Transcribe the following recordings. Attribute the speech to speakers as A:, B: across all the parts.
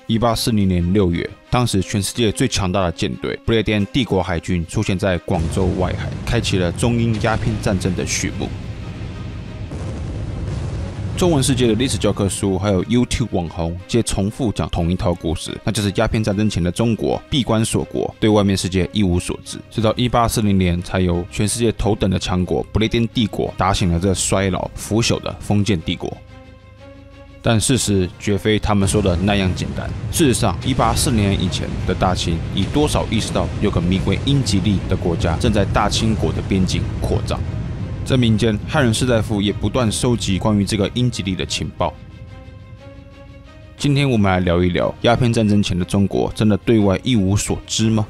A: 1840年6月，当时全世界最强大的舰队不列颠帝国海军出现在广州外海，开启了中英鸦片战争的序幕。中文世界的历史教科书还有 YouTube 网红皆重复讲同一套故事，那就是鸦片战争前的中国闭关锁国，对外面世界一无所知，直到1840年才由全世界头等的强国不列颠帝国打醒了这衰老腐朽的封建帝国。但事实绝非他们说的那样简单。事实上，1840年以前的大清已多少意识到有个名为英吉利的国家正在大清国的边境扩张。在民间，汉人士大夫也不断收集关于这个英吉利的情报。今天我们来聊一聊，鸦片战争前的中国真的对外一无所知吗？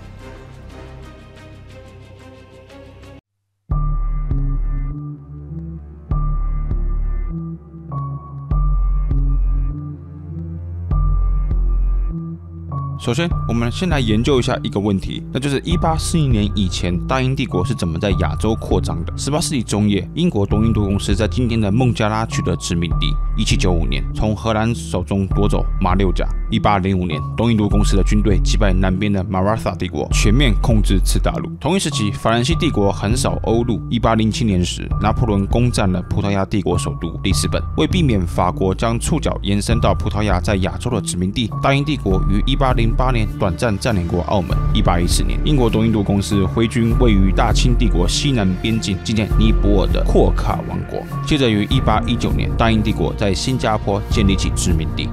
A: 首先，我们先来研究一下一个问题，那就是1841年以前，大英帝国是怎么在亚洲扩张的？18世纪中叶，英国东印度公司在今天的孟加拉取得殖民地。1795年，从荷兰手中夺走马六甲。1805年，东印度公司的军队击败南边的马拉萨帝国，全面控制次大陆。同一时期，法兰西帝国横扫欧陆。1807年时，拿破仑攻占了葡萄牙帝国首都里斯本。为避免法国将触角延伸到葡萄牙在亚洲的殖民地，大英帝国于1808年短暂占领过澳门。1814年，英国东印度公司挥军位于大清帝国西南边境纪念尼泊尔的阔卡王国。接着于1819年，大英帝国在新加坡建立起殖民地。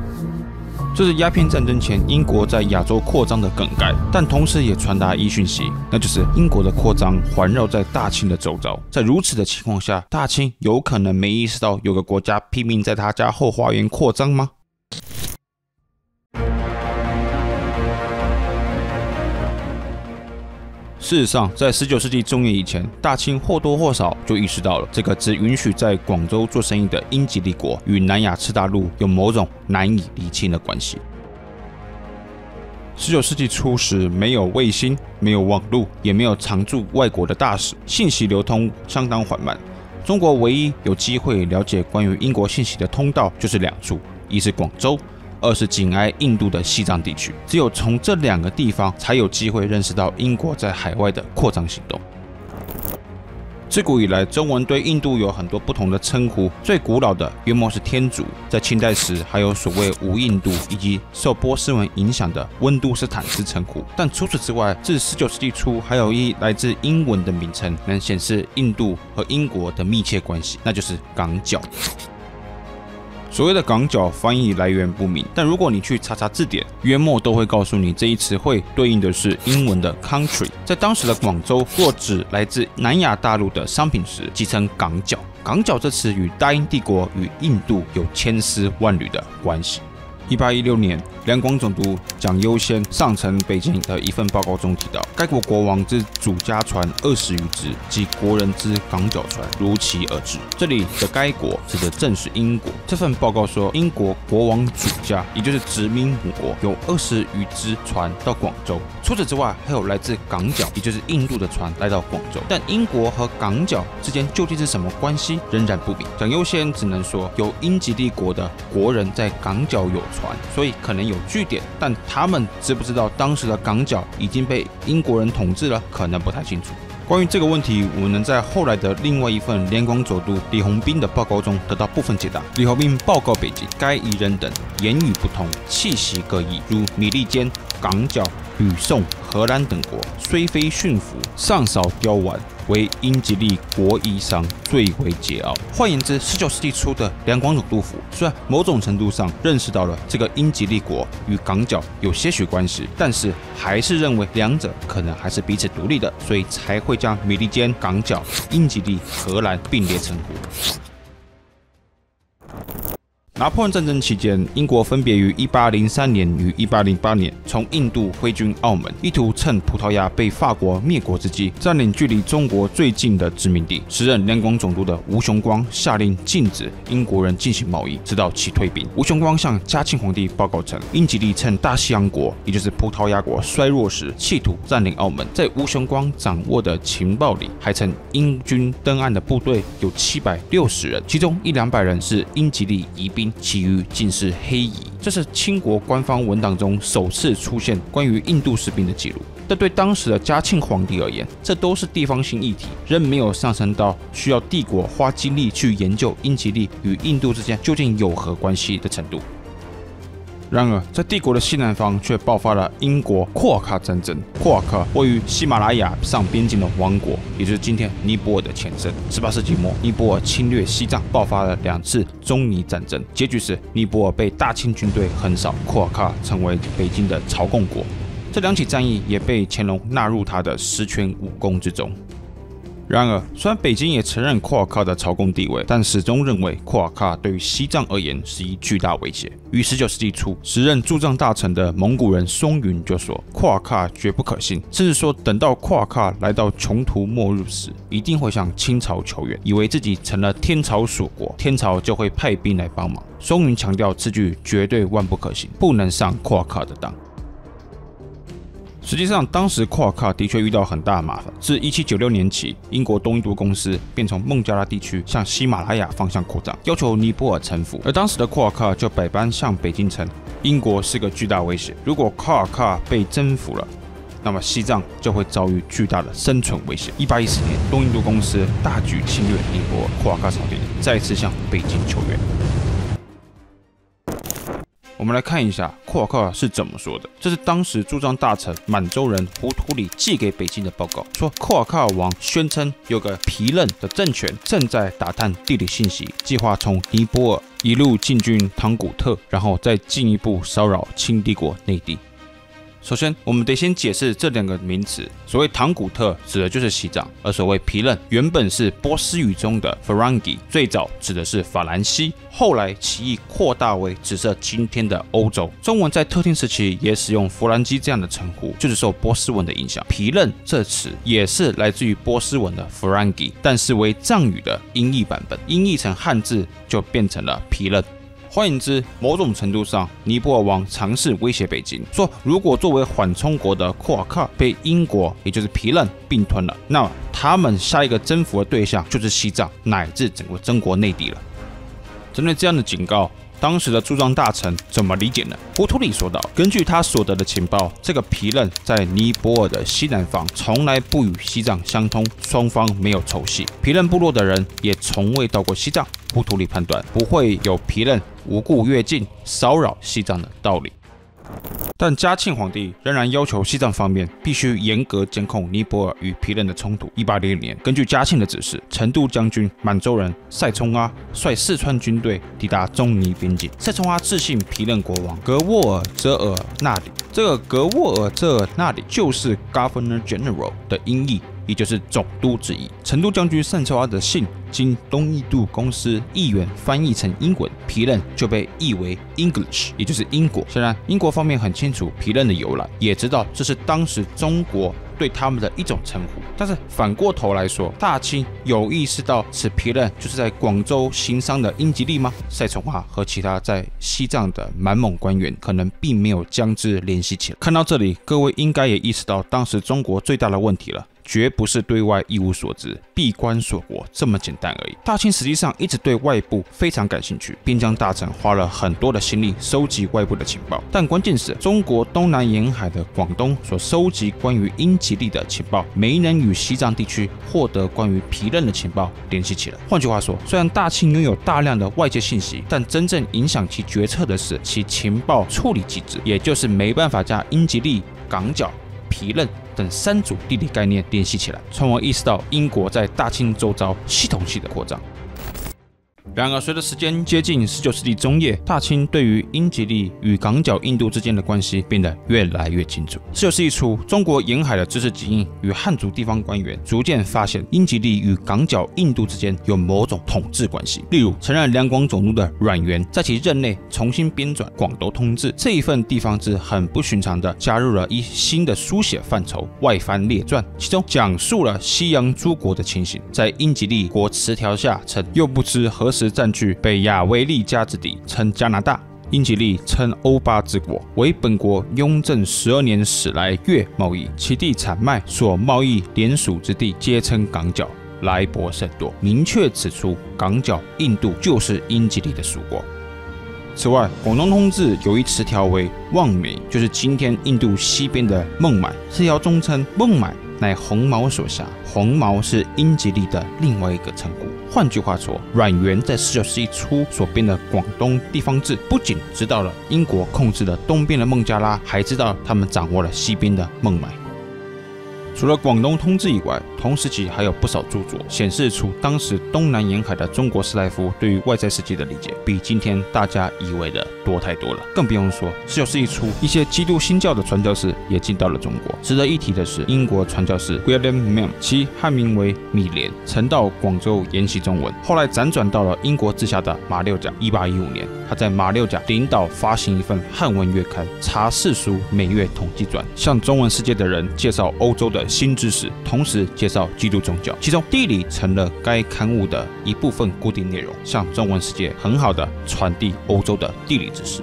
A: 这是鸦片战争前英国在亚洲扩张的梗概，但同时也传达一讯息，那就是英国的扩张环绕在大清的周遭。在如此的情况下，大清有可能没意识到有个国家拼命在他家后花园扩张吗？事实上，在19世纪中叶以前，大清或多或少就意识到了这个只允许在广州做生意的英吉利国与南亚次大陆有某种难以厘清的关系。19世纪初时，没有卫星，没有网络，也没有常驻外国的大使，信息流通相当缓慢。中国唯一有机会了解关于英国信息的通道就是两处，一是广州，二是紧挨印度的西藏地区，只有从这两个地方才有机会认识到英国在海外的扩张行动。自古以来，中文对印度有很多不同的称呼，最古老的约莫是天竺，在清代时还有所谓无印度以及受波斯文影响的温都斯坦之称呼。但除此之外，自19世纪初还有一来自英文的名称，能显示印度和英国的密切关系，那就是港角。所谓的港角翻译来源不明，但如果你去查查字典，约莫都会告诉你这一词汇对应的是英文的 country。在当时的广州，若指来自南亚大陆的商品时，即称港角。港角这词与大英帝国与印度有千丝万缕的关系。1816年，两广总督蒋优先上呈北京的一份报告中提到，该国国王之主家船20余只，及国人之港角船如期而至。这里的该国指的正是英国。这份报告说，英国国王主家，也就是殖民母国，有20余只船到广州。除此之外，还有来自港角，也就是印度的船来到广州。但英国和港角之间究竟是什么关系，仍然不明。蒋优先只能说，有英吉利国的国人在港角有船，所以可能有据点，但他们知不知道当时的港角已经被英国人统治了，可能不太清楚。关于这个问题，我们能在后来的另外一份两广总督李鸿宾的报告中得到部分解答。李鸿宾报告北京，该彝人等言语不同，气息各异，如米利坚、港角、吕宋、荷兰等国，虽非驯服，上少雕玩，为英吉利国夷商最为桀骜。换言之，19世纪初的两广总督府虽然某种程度上认识到了这个英吉利国与港角有些许关系，但是还是认为两者可能还是彼此独立的，所以才会将米利坚、港角、英吉利、荷兰并列称呼。拿破仑战争期间，英国分别于1803年与1808年从印度挥军澳门，意图趁葡萄牙被法国灭国之际，占领距离中国最近的殖民地。时任两广总督的吴雄光下令禁止英国人进行贸易，直到其退兵。吴雄光向嘉庆皇帝报告称，英吉利趁大西洋国，也就是葡萄牙国衰弱时，企图占领澳门。在吴雄光掌握的情报里，还称英军登岸的部队有760人，其中100-200人是英吉利移兵，其余尽是黑夷。这是清国官方文档中首次出现关于印度士兵的记录。但对当时的嘉庆皇帝而言，这都是地方性议题，仍没有上升到需要帝国花精力去研究英吉利与印度之间究竟有何关系的程度。然而，在帝国的西南方却爆发了英国库尔喀战争。库尔喀位于喜马拉雅上边境的王国，也就是今天尼泊尔的前身。18世纪末，尼泊尔侵略西藏，爆发了2次中尼战争，结局是尼泊尔被大清军队横扫，库尔喀成为北京的朝贡国。这2起战役也被乾隆纳入他的10全武功之中。然而，虽然北京也承认库尔喀的朝贡地位，但始终认为库尔喀对于西藏而言是一巨大威胁。于19世纪初，时任驻藏大臣的蒙古人松云就说，库尔喀绝不可信，甚至说等到库尔喀来到穷途末日时，一定会向清朝求援，以为自己成了天朝属国，天朝就会派兵来帮忙。松云强调此举绝对万不可行，不能上库尔喀的当。实际上，当时库尔喀的确遇到很大的麻烦。自1796年起，英国东印度公司便从孟加拉地区向喜马拉雅方向扩张，要求尼泊尔臣服。而当时的库尔喀就百般向北京称，英国是个巨大威胁，如果库尔喀被征服了，那么西藏就会遭遇巨大的生存威胁。1814年，东印度公司大举侵略尼泊尔，库尔喀朝廷再次向北京求援。我们来看一下库尔喀是怎么说的。这是当时驻藏大臣满洲人胡图里寄给北京的报告，说库尔喀王宣称有个皮楞的政权正在打探地理信息，计划从尼泊尔一路进军唐古特，然后再进一步骚扰清帝国内地。首先，我们得先解释这2个名词。所谓唐古特指的就是西藏，而所谓皮楞原本是波斯语中的 Ferengi， 最早指的是法兰西，后来其意扩大为指涉今天的欧洲。中文在特定时期也使用弗兰基这样的称呼，就是受波斯文的影响。皮楞这词也是来自于波斯文的 Ferengi， 但是为藏语的音译版本，音译成汉字就变成了皮楞。换言之，某种程度上，尼泊尔王尝试威胁北京，说如果作为缓冲国的库尔喀被英国，也就是皮楞并吞了，那么他们下一个征服的对象就是西藏乃至整个中国内地了。针对这样的警告，当时的驻藏大臣怎么理解呢？胡图里说道，根据他所得的情报，这个皮楞在尼泊尔的西南方，从来不与西藏相通，双方没有仇隙，皮楞部落的人也从未到过西藏。胡图里判断不会有皮楞无故越境骚扰西藏的道理。但嘉庆皇帝仍然要求西藏方面必须严格监控尼泊尔与皮楞的冲突。1806年，根据嘉庆的指示，成都将军满洲人赛冲阿率四川军队抵达中尼边境。赛冲阿致信皮楞国王格沃尔泽尔纳里，这个格沃尔泽尔纳里就是 Governor General 的音译，也就是总督之意。成都将军赛冲阿的信经东印度公司译员翻译成英文，皮楞就被译为 English， 也就是英国。虽然英国方面很清楚皮楞的由来，也知道这是当时中国对他们的一种称呼，但是反过头来说，大清有意识到此皮楞就是在广州行商的英吉利吗？赛冲阿和其他在西藏的满蒙官员可能并没有将之联系起来。看到这里，各位应该也意识到当时中国最大的问题了。绝不是对外一无所知、闭关锁国这么简单而已。大清实际上一直对外部非常感兴趣，边疆大臣花了很多的心力收集外部的情报。但关键是中国东南沿海的广东所收集关于英吉利的情报，没能与西藏地区获得关于皮楞的情报联系起来。换句话说，虽然大清拥有大量的外界信息，但真正影响其决策的是其情报处理机制，也就是没办法将英吉利、港角、皮楞等3组地理概念联系起来，从而意识到英国在大清周遭系统性的扩张。然而，随着时间接近19世纪中叶，大清对于英吉利与港角印度之间的关系变得越来越清楚。19世纪初，中国沿海的知识精英与汉族地方官员逐渐发现，英吉利与港角印度之间有某种统治关系。例如，曾任两广总督的阮元在其任内重新编纂《广东通志》，这一份地方志很不寻常的加入了一新的书写范畴——外藩列传，其中讲述了西洋诸国的情形。在英吉利国词条下称，又不知何时占据北亚维利加之地，称加拿大。英吉利称欧巴之国，为本国雍正12年始来粤贸易，其地产脉所贸易连属之地，皆称港角，来博甚多，明确指出港角印度就是英吉利的属国。此外，广东通志有一词条为望梅，就是今天印度西边的孟买。词条中称孟买乃红毛所辖，红毛是英吉利的另外一个称呼。换句话说，阮元在19世纪初所编的广东地方志，不仅知道了英国控制了东边的孟加拉，还知道他们掌握了西边的孟买。除了广东通志以外，同时期还有不少著作显示出当时东南沿海的中国士大夫对于外在世界的理解，比今天大家以为的多太多了。更不用说19世纪初，一些基督新教的传教士也进到了中国。值得一提的是，英国传教士 William Milne， 其汉名为米连，曾到广州研习中文，后来辗转到了英国治下的马六甲。1815年，他在马六甲领导发行一份汉文月刊《查世书每月统计传》，向中文世界的人介绍欧洲的新知识，同时介绍基督宗教，其中地理成了该刊物的一部分固定内容，向中文世界很好的传递欧洲的地理知识。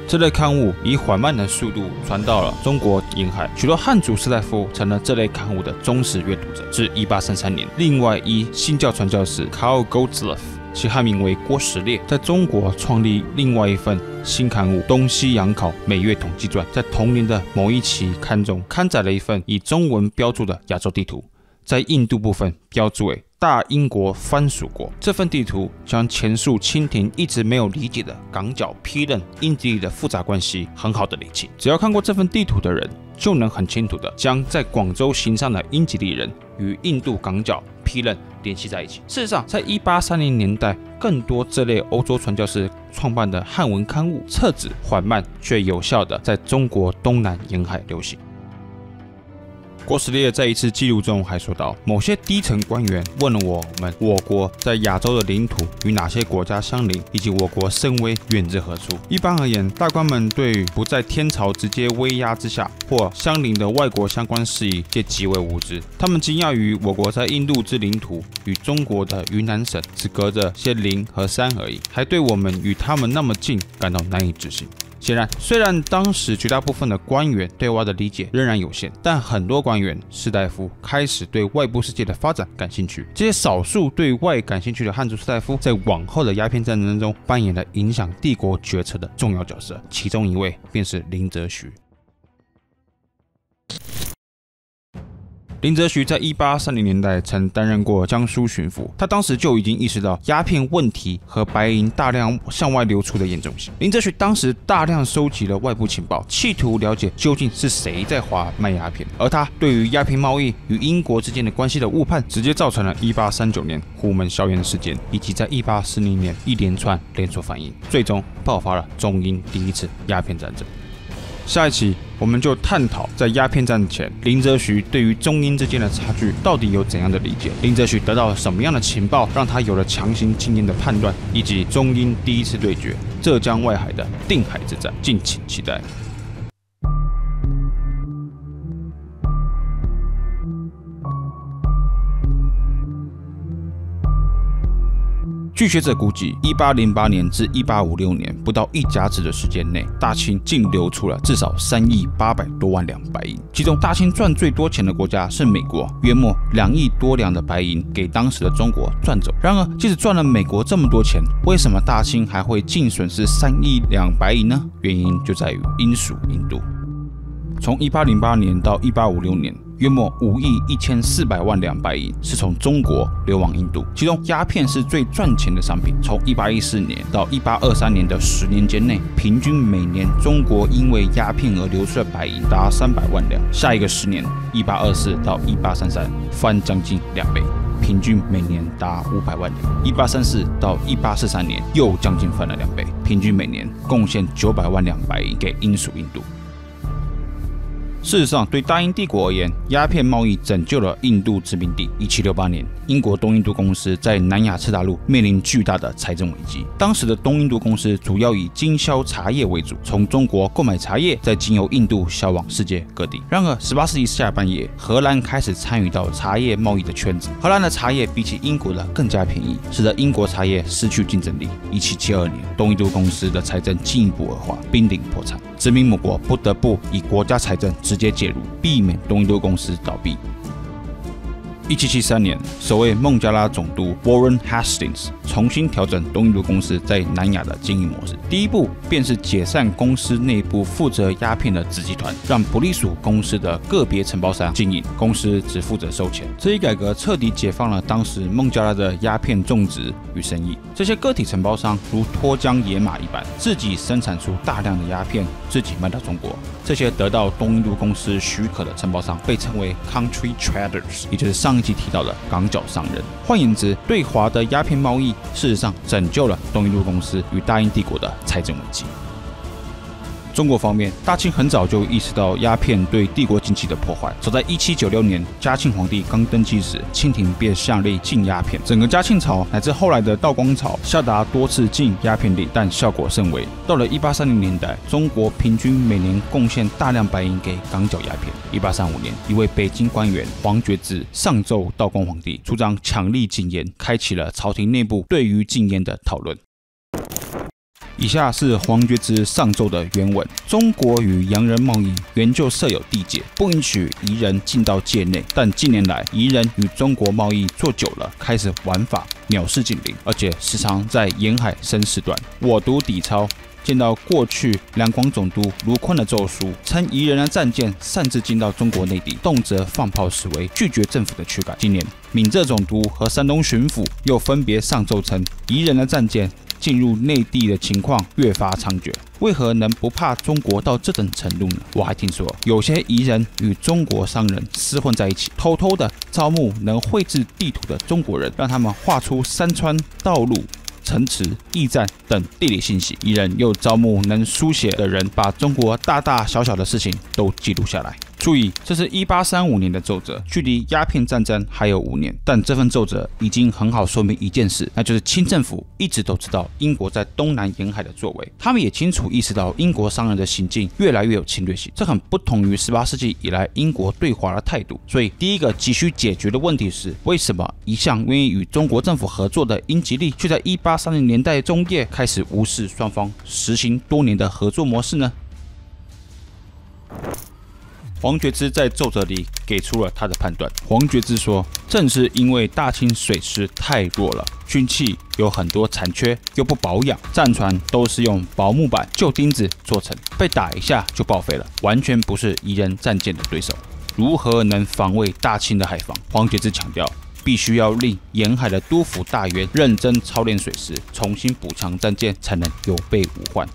A: 这类刊物以缓慢的速度传到了中国沿海，许多汉族士大夫成了这类刊物的忠实阅读者。至1833年，另外一新教传教士 Karl Goldsloff， 其汉名为郭实烈，在中国创立另外一份新刊物《东西洋考每月统计传》，在同年的某一期刊中刊载了一份以中文标注的亚洲地图，在印度部分标注为大英国藩属国。这份地图将前述清廷一直没有理解的港角批认英吉利的复杂关系很好的理清。只要看过这份地图的人，就能很清楚的将在广州行商的英吉利人与印度港角批认联系在一起。事实上，在1830年代，更多这类欧洲传教士创办的汉文刊物册子，缓慢却有效的在中国东南沿海流行。郭实烈在一次记录中还说道，某些低层官员问了我国在亚洲的领土与哪些国家相邻，以及我国声威远至何处。一般而言，大官们对于不在天朝直接威压之下或相邻的外国相关事宜皆极为无知。他们惊讶于我国在印度之领土与中国的云南省只隔着些林和山而已，还对我们与他们那么近感到难以置信。显然，虽然当时绝大部分的官员对外的理解仍然有限，但很多官员、士大夫开始对外部世界的发展感兴趣。这些少数对外感兴趣的汉族士大夫，在往后的鸦片战争中扮演了影响帝国决策的重要角色，其中一位便是林则徐。林则徐在1830年代曾担任过江苏巡抚，他当时就已经意识到鸦片问题和白银大量向外流出的严重性。林则徐当时大量收集了外部情报，企图了解究竟是谁在华卖鸦片，而他对于鸦片贸易与英国之间的关系的误判，直接造成了1839年虎门销烟事件，以及在1840年一连串连锁反应，最终爆发了中英第一次鸦片战争。下一期我们就探讨在鸦片战前，林则徐对于中英之间的差距到底有怎样的理解，林则徐得到了什么样的情报，让他有了强行经验的判断，以及中英第一次对决浙江外海的定海之战，敬请期待。据学者估计，1808年至1856年不到一甲子的时间内，大清竟流出了至少3亿800多万两白银。其中，大清赚最多钱的国家是美国，约莫2亿多两的白银给当时的中国赚走。然而，即使赚了美国这么多钱，为什么大清还会净损失3亿两白银呢？原因就在于英属印度。从1808年到1856年，约莫5亿1400万两白银是从中国流往印度，其中鸦片是最赚钱的商品。从1814年到1823年的10年间内，平均每年中国因为鸦片而流出的白银达300万两。下一个10年，1824到1833翻将近2倍，平均每年达500万两。1834到1843年又将近翻了2倍，平均每年贡献900万两白银给英属印度。事实上，对大英帝国而言，鸦片贸易拯救了印度殖民地。1768年，英国东印度公司在南亚次大陆面临巨大的财政危机。当时的东印度公司主要以经销茶叶为主，从中国购买茶叶，再经由印度销往世界各地。然而，18世纪下半叶，荷兰开始参与到茶叶贸易的圈子。荷兰的茶叶比起英国的更加便宜，使得英国茶叶失去竞争力。1772年，东印度公司的财政进一步恶化，濒临破产。殖民母国不得不以国家财政直接介入，避免东印度公司倒闭。1773年，首位孟加拉总督 Warren Hastings 重新调整东印度公司在南亚的经营模式。第一步便是解散公司内部负责鸦片的子集团，让不隶属公司的个别承包商经营，公司只负责收钱。这一改革彻底解放了当时孟加拉的鸦片种植与生意。这些个体承包商如脱缰野马一般，自己生产出大量的鸦片，自己卖到中国。这些得到东印度公司许可的承包商被称为 country traders， 也就是上一集提到的港角商人。换言之，对华的鸦片贸易事实上拯救了东印度公司与大英帝国的财政危机。中国方面，大清很早就意识到鸦片对帝国经济的破坏。早在1796年，嘉庆皇帝刚登基时，清廷便下令禁鸦片。整个嘉庆朝乃至后来的道光朝，下达多次禁鸦片令，但效果甚微。到了1830年代，中国平均每年贡献大量白银给港角鸦片。1835年，一位北京官员黄觉之上奏道光皇帝，主张强力禁烟，开启了朝廷内部对于禁烟的讨论。以下是黄觉之上奏的原文：中国与洋人贸易原就设有地界，不允许夷人进到界内。但近年来，夷人与中国贸易做久了，开始玩法藐视近邻，而且时常在沿海生事端。我读底钞，见到过去两广总督卢坤的奏书，称夷人的战舰擅自进到中国内地，动辄放炮示威，拒绝政府的驱赶。今年，闽浙总督和山东巡抚又分别上奏称，夷人的战舰进入内地的情况越发猖獗，为何能不怕中国到这等程度呢？我还听说有些夷人与中国商人厮混在一起，偷偷的招募能绘制地图的中国人，让他们画出山川、道路、城池、驿站等地理信息。夷人又招募能书写的人，把中国大大小小的事情都记录下来。注意，这是1835年的奏折，距离鸦片战争还有5年。但这份奏折已经很好说明一件事，那就是清政府一直都知道英国在东南沿海的作为，他们也清楚意识到英国商人的行径越来越有侵略性，这很不同于18世纪以来英国对华的态度。所以，第一个急需解决的问题是，为什么一向愿意与中国政府合作的英吉利，却在1830年代中叶开始无视双方实行多年的合作模式呢？黄觉之在奏折里给出了他的判断。黄觉之说，正是因为大清水师太弱了，军器有很多残缺，又不保养，战船都是用薄木板、旧钉子做成，被打一下就报废了，完全不是夷人战舰的对手。如何能防卫大清的海防？黄觉之强调，必须要令沿海的督府大员认真操练水师，重新补强战舰，才能有备无患。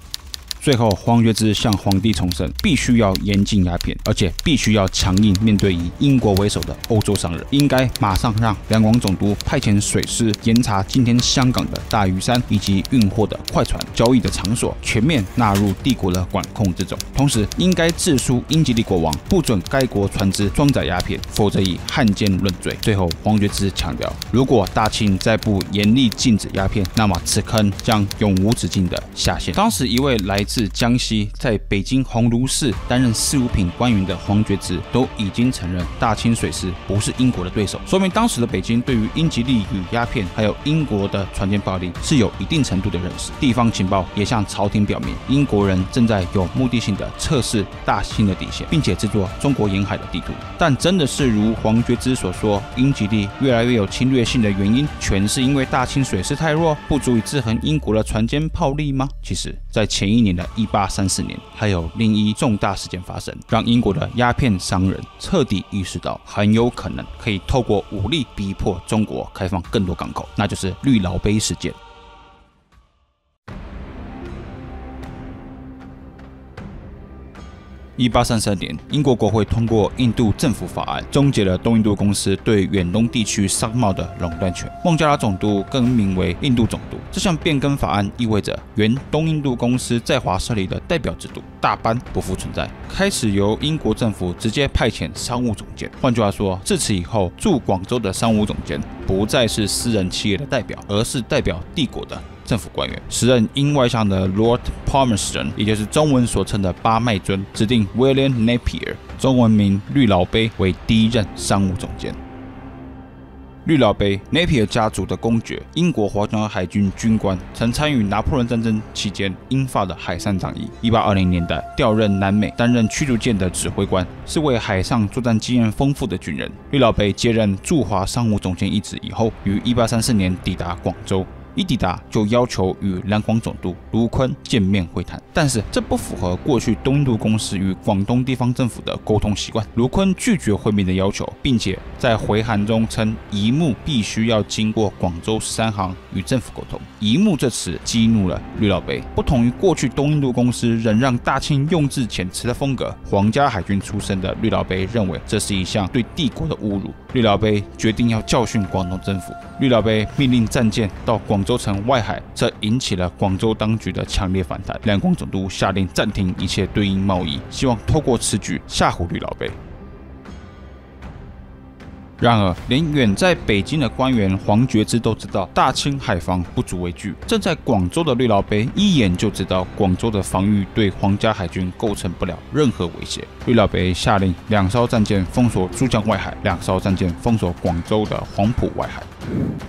A: 最后，黄觉之向皇帝重申，必须要严禁鸦片，而且必须要强硬面对以英国为首的欧洲商人，应该马上让两广总督派遣水师严查今天香港的大屿山以及运货的快船交易的场所，全面纳入帝国的管控之中。同时，应该致书英吉利国王，不准该国船只装载鸦片，否则以汉奸论罪。最后，黄觉之强调，如果大清再不严厉禁止鸦片，那么此坑将永无止境的下陷。当时一位来自江西在北京鸿胪市担任事务品官员的黄觉之都已经承认大清水师不是英国的对手，说明当时的北京对于英吉利与鸦片还有英国的船舰暴力是有一定程度的认识。地方情报也向朝廷表明，英国人正在有目的性的测试大清的底线，并且制作中国沿海的地图。但真的是如黄觉之所说，英吉利越来越有侵略性的原因，全是因为大清水师太弱，不足以制衡英国的船舰炮力吗？其实，在前一年的1834年，还有另一重大事件发生，让英国的鸦片商人彻底意识到，很有可能可以透过武力逼迫中国开放更多港口，那就是绿老杯事件。1833年，英国国会通过印度政府法案，终结了东印度公司对远东地区商贸的垄断权。孟加拉总督更名为印度总督。这项变更法案意味着原东印度公司在华设立的代表制度大半不复存在，开始由英国政府直接派遣商务总监。换句话说，自此以后，驻广州的商务总监不再是私人企业的代表，而是代表帝国的政府官员。时任英外相的 Lord Palmerston， 也就是中文所称的巴麦尊，指定 William Napier， 中文名绿老杯为第一任商务总监。绿老贝 Napier 家族的公爵，英国皇家海军军官，曾参与拿破仑战争期间英法的海上战役。1820年代调任南美，担任驱逐舰的指挥官，是位海上作战经验丰富的军人。绿老贝接任驻华商务总监一职以后，于1834年抵达广州。一抵达就要求与两广总督卢坤见面会谈，但是这不符合过去东印度公司与广东地方政府的沟通习惯。卢坤拒绝会面的要求，并且在回函中称移牧必须要经过广州13行与政府沟通。移牧这词激怒了绿老贝。不同于过去东印度公司仍让大清用字遣词的风格，皇家海军出身的绿老贝认为这是一项对帝国的侮辱。绿老贝决定要教训广东政府。绿老贝命令战舰到广州城外海，这引起了广州当局的强烈反弹。两广总督下令暂停一切对英贸易，希望透过此举吓唬绿老贝。然而，连远在北京的官员黄觉之都知道大清海防不足为惧。正在广州的绿老贝一眼就知道广州的防御对皇家海军构成不了任何威胁。绿老贝下令2艘战舰封锁珠江外海，2艘战舰封锁广州的黄埔外海。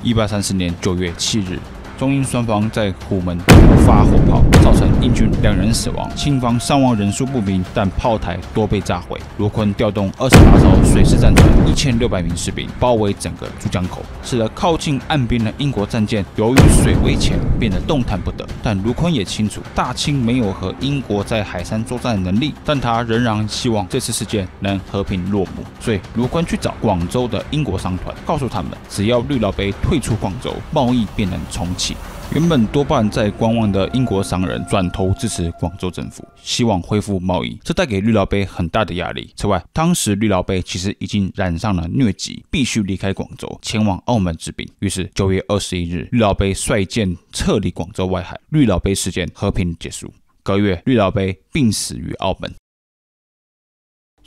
A: 1834年9月7日。中英双方在虎门互发火炮，造成英军2人死亡，清方伤亡人数不明，但炮台多被炸毁。卢坤调动28艘水师战船，1600名士兵包围整个珠江口，使得靠近岸边的英国战舰由于水危浅，变得动弹不得。但卢坤也清楚，大清没有和英国在海上作战的能力，但他仍然希望这次事件能和平落幕。所以卢坤去找广州的英国商团，告诉他们，只要绿老贝退出广州，贸易便能重启。原本多半在观望的英国商人转头支持广州政府，希望恢复贸易，这带给绿老贝很大的压力。此外，当时绿老贝其实已经染上了疟疾，必须离开广州，前往澳门治病。于是9月21日，绿老贝率舰撤离广州外海，绿老贝事件和平结束。隔月，绿老贝病死于澳门。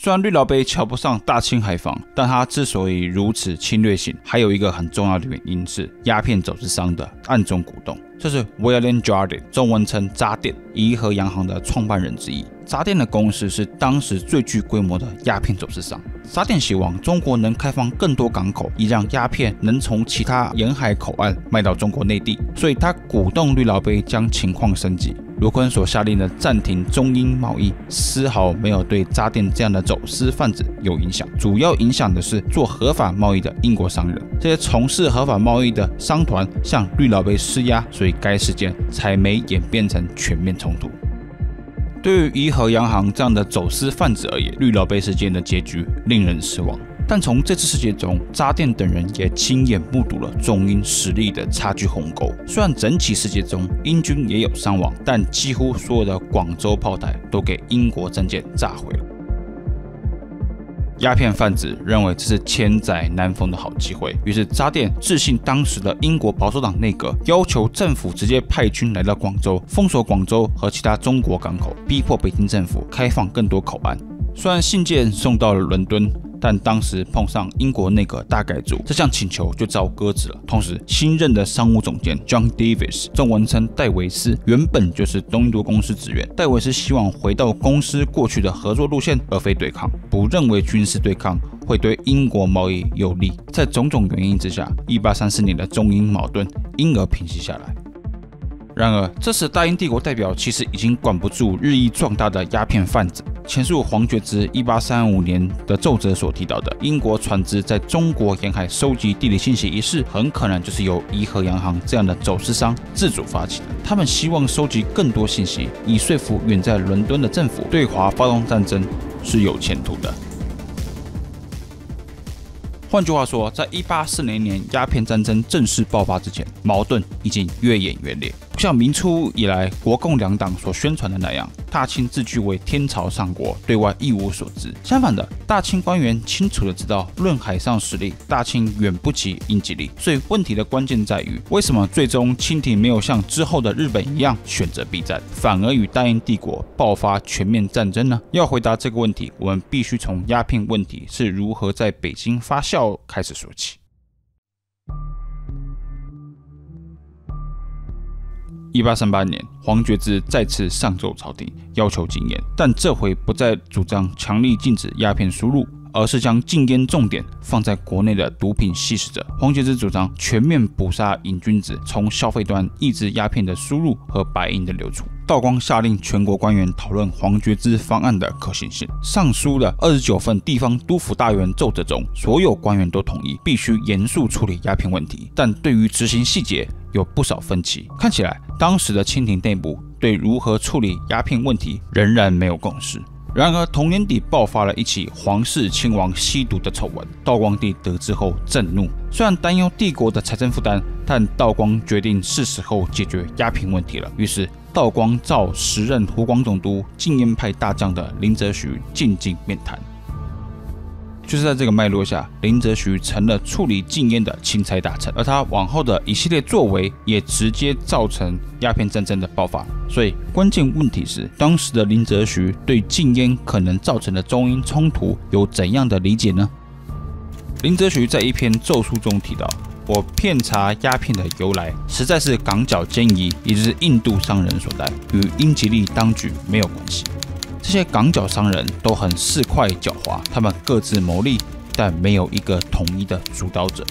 A: 虽然绿老贝瞧不上大清海防，但他之所以如此侵略性，还有一个很重要的原因是鸦片走私商的暗中鼓动。这是 William Jardine， 中文称渣甸，怡和洋行的创办人之一。渣甸的公司是当时最具规模的鸦片走私商。渣甸希望中国能开放更多港口，以让鸦片能从其他沿海口岸卖到中国内地，所以他鼓动绿老贝将情况升级。卢坤所下令的暂停中英贸易，丝毫没有对渣甸这样的走私贩子有影响，主要影响的是做合法贸易的英国商人。这些从事合法贸易的商团向绿老贝施压，所以该事件才没演变成全面冲突。对于怡和洋行这样的走私贩子而言，绿老贝事件的结局令人失望。但从这次事件中，渣甸等人也亲眼目睹了中英实力的差距鸿沟。虽然整起事件中英军也有伤亡，但几乎所有的广州炮台都给英国战舰炸毁了。鸦片贩子认为这是千载难逢的好机会，于是渣甸致信当时的英国保守党内阁，要求政府直接派军来到广州，封锁广州和其他中国港口，逼迫北京政府开放更多口岸。虽然信件送到了伦敦，但当时碰上英国内阁大改组，这项请求就遭搁置了。同时，新任的商务总监 John Davis， 中文称戴维斯，原本就是东印度公司职员。戴维斯希望回到公司过去的合作路线，而非对抗，不认为军事对抗会对英国贸易有利。在种种原因之下，1834年的中英矛盾因而平息下来。然而，这时大英帝国代表其实已经管不住日益壮大的鸦片贩子。前述黄觉之1835年的奏折所提到的英国船只在中国沿海收集地理信息一事，很可能就是由怡和洋行这样的走私商自主发起的。他们希望收集更多信息，以说服远在伦敦的政府对华发动战争是有前途的。换句话说，在1840年鸦片战争正式爆发之前，矛盾已经越演越烈。不像明初以来国共两党所宣传的那样，大清自居为天朝上国，对外一无所知。相反的，大清官员清楚的知道，论海上实力，大清远不及英吉利。所以问题的关键在于，为什么最终清廷没有像之后的日本一样选择避战，反而与大英帝国爆发全面战争呢？要回答这个问题，我们必须从鸦片问题是如何在北京发酵开始说起。1838年，黄觉之再次上奏朝廷，要求禁烟，但这回不再主张强力禁止鸦片输入，而是将禁烟重点放在国内的毒品吸食者。黄觉之主张全面捕杀瘾君子，从消费端抑制鸦片的输入和白银的流出。道光下令全国官员讨论黄觉之方案的可行性。上书的29份地方督府大员奏折中，所有官员都同意必须严肃处理鸦片问题，但对于执行细节有不少分歧。看起来当时的清廷内部对如何处理鸦片问题仍然没有共识。然而同年底爆发了一起皇室亲王吸毒的丑闻，道光帝得知后震怒，虽然担忧帝国的财政负担，但道光决定是时候解决鸦片问题了。于是道光召时任湖广总督禁烟派大将的林则徐进京面谈。就是在这个脉络下，林则徐成了处理禁烟的钦差大臣，而他往后的一系列作为也直接造成鸦片战争的爆发。所以关键问题是，当时的林则徐对禁烟可能造成的中英冲突有怎样的理解呢？林则徐在一篇奏书中提到，我遍查鸦片的由来，实在是港角奸夷，也就是印度商人所带，与英吉利当局没有关系。这些港角商人都很市侩狡猾，他们各自谋利，但没有一个统一的主导者。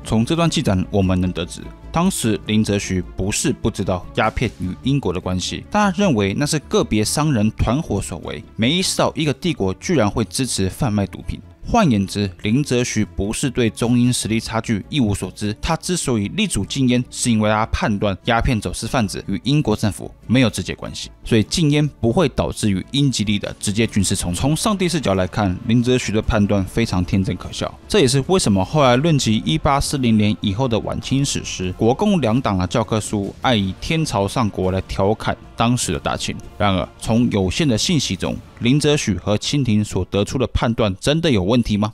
A: 从这段记载我们能得知，当时林则徐不是不知道鸦片与英国的关系，但他认为那是个别商人团伙所为，没意识到一个帝国居然会支持贩卖毒品。换言之，林则徐不是对中英实力差距一无所知，他之所以力主禁烟，是因为他判断鸦片走私贩子与英国政府没有直接关系，所以禁烟不会导致与英吉利的直接军事冲突。从上帝视角来看，林则徐的判断非常天真可笑，这也是为什么后来论及1840年以后的晚清史诗，国共两党的教科书爱以天朝上国来调侃当时的大清。然而，从有限的信息中，林则徐和清廷所得出的判断真的有问题吗？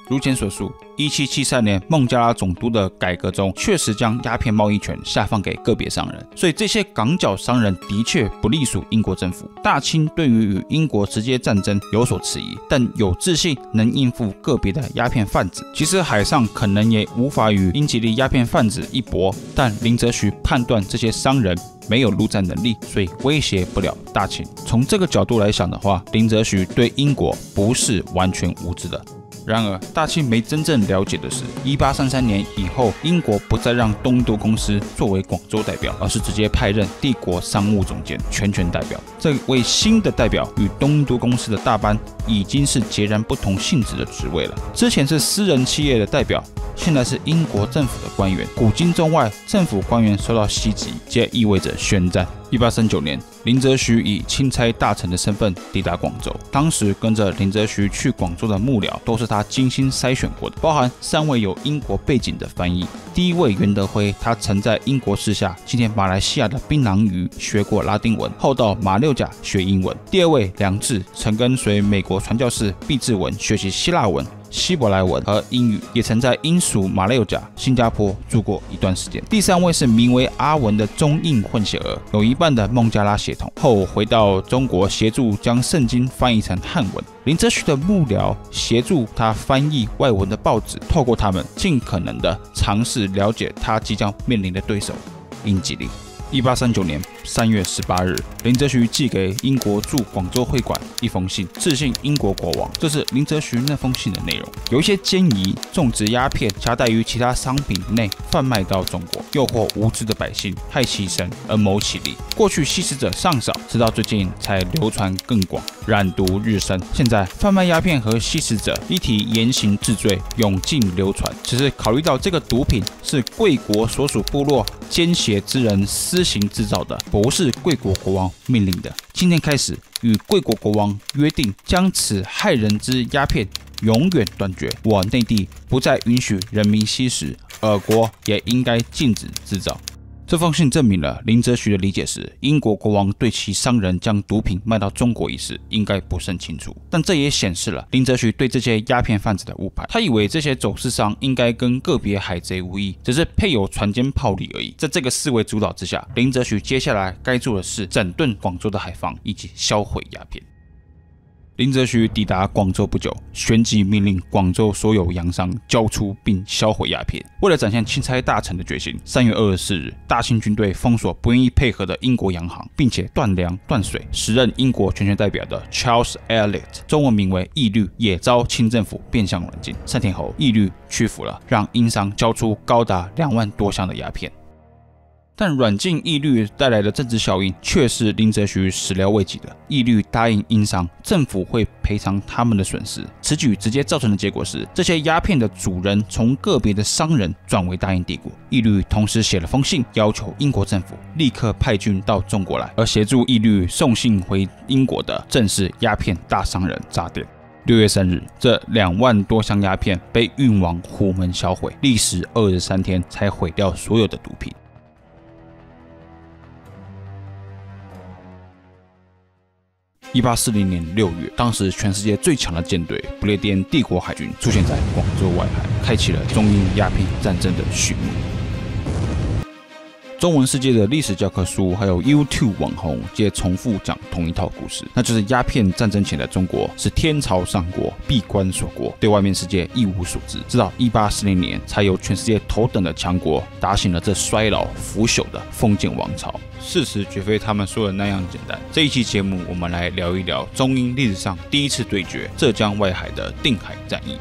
A: 如前所述，1773年孟加拉总督的改革中，确实将鸦片贸易权下放给个别商人，所以这些港角商人的确不隶属英国政府。大清对于与英国直接战争有所迟疑，但有自信能应付个别的鸦片贩子。其实海上可能也无法与英吉利鸦片贩子一搏，但林则徐判断这些商人没有陆战能力，所以威胁不了大清。从这个角度来想的话，林则徐对英国不是完全无知的。然而，大清没真正了解的是，1833年以后，英国不再让东印度公司作为广州代表，而是直接派任帝国商务总监全权代表。这位新的代表与东印度公司的大班已经是截然不同性质的职位了。之前是私人企业的代表，现在是英国政府的官员。古今中外，政府官员受到袭击，皆意味着宣战。1839年，林则徐以钦差大臣的身份抵达广州。当时跟着林则徐去广州的幕僚都是他精心筛选过的，包含3位有英国背景的翻译。第一位袁德辉，他曾在英国治下今天马来西亚的槟榔屿学过拉丁文，后到马六甲学英文。第二位梁志，曾跟随美国传教士毕志文学习希腊文、希伯来文和英语，也曾在英属马六甲、新加坡住过一段时间。第3位是名为阿文的中印混血儿，有一半的孟加拉血统，后回到中国协助将圣经翻译成汉文。林则徐的幕僚协助他翻译外文的报纸，透过他们尽可能的尝试了解他即将面临的对手英吉利。1839年3月18日，林则徐寄给英国驻广州会馆一封信，致信英国国王。这是林则徐那封信的内容。有一些奸夷种植鸦片，夹带于其他商品内贩卖到中国，诱惑无知的百姓，害其身而谋其利。过去吸食者尚少，直到最近才流传更广，染毒日深。现在贩卖鸦片和吸食者一体严刑治罪，永尽流传。只是考虑到这个毒品是贵国所属部落奸邪之人私行制造的，不是贵国国王命令的。今天开始，与贵国国王约定，将此害人之鸦片永远断绝。我内地不再允许人民吸食，尔国也应该禁止制造。这封信证明了林则徐的理解是，英国国王对其商人将毒品卖到中国一事应该不甚清楚，但这也显示了林则徐对这些鸦片贩子的误判。他以为这些走私商应该跟个别海贼无异，只是配有船坚炮利而已。在这个思维主导之下，林则徐接下来该做的是整顿广州的海防以及销毁鸦片。林则徐抵达广州不久，旋即命令广州所有洋商交出并销毁鸦片。为了展现钦差大臣的决心，3月24日，大清军队封锁不愿意配合的英国洋行，并且断粮断水。时任英国全权代表的 Charles Elliot， 中文名为义律，也遭清政府变相软禁。3天后，义律屈服了，让英商交出高达2万多箱的鸦片。但软禁义律带来的政治效应却是林则徐始料未及的。义律答应英商，政府会赔偿他们的损失。此举直接造成的结果是，这些鸦片的主人从个别的商人转为大英帝国。义律同时写了封信，要求英国政府立刻派军到中国来，而协助义律送信回英国的正是鸦片大商人查典。6月3日，这2万多箱鸦片被运往虎门销毁，历时23天才毁掉所有的毒品。1840年6月，当时全世界最强的舰队不列颠帝国海军出现在广州外海，开启了中英鸦片战争的序幕。中文世界的历史教科书还有 YouTube 网红皆重复讲同一套故事，那就是鸦片战争前的中国是天朝上国，闭关锁国，对外面世界一无所知。直到1840年，才由全世界头等的强国打醒了这衰老腐朽的封建王朝。事实绝非他们说的那样简单。这一期节目，我们来聊一聊中英历史上第一次对决浙江外海的定海战役。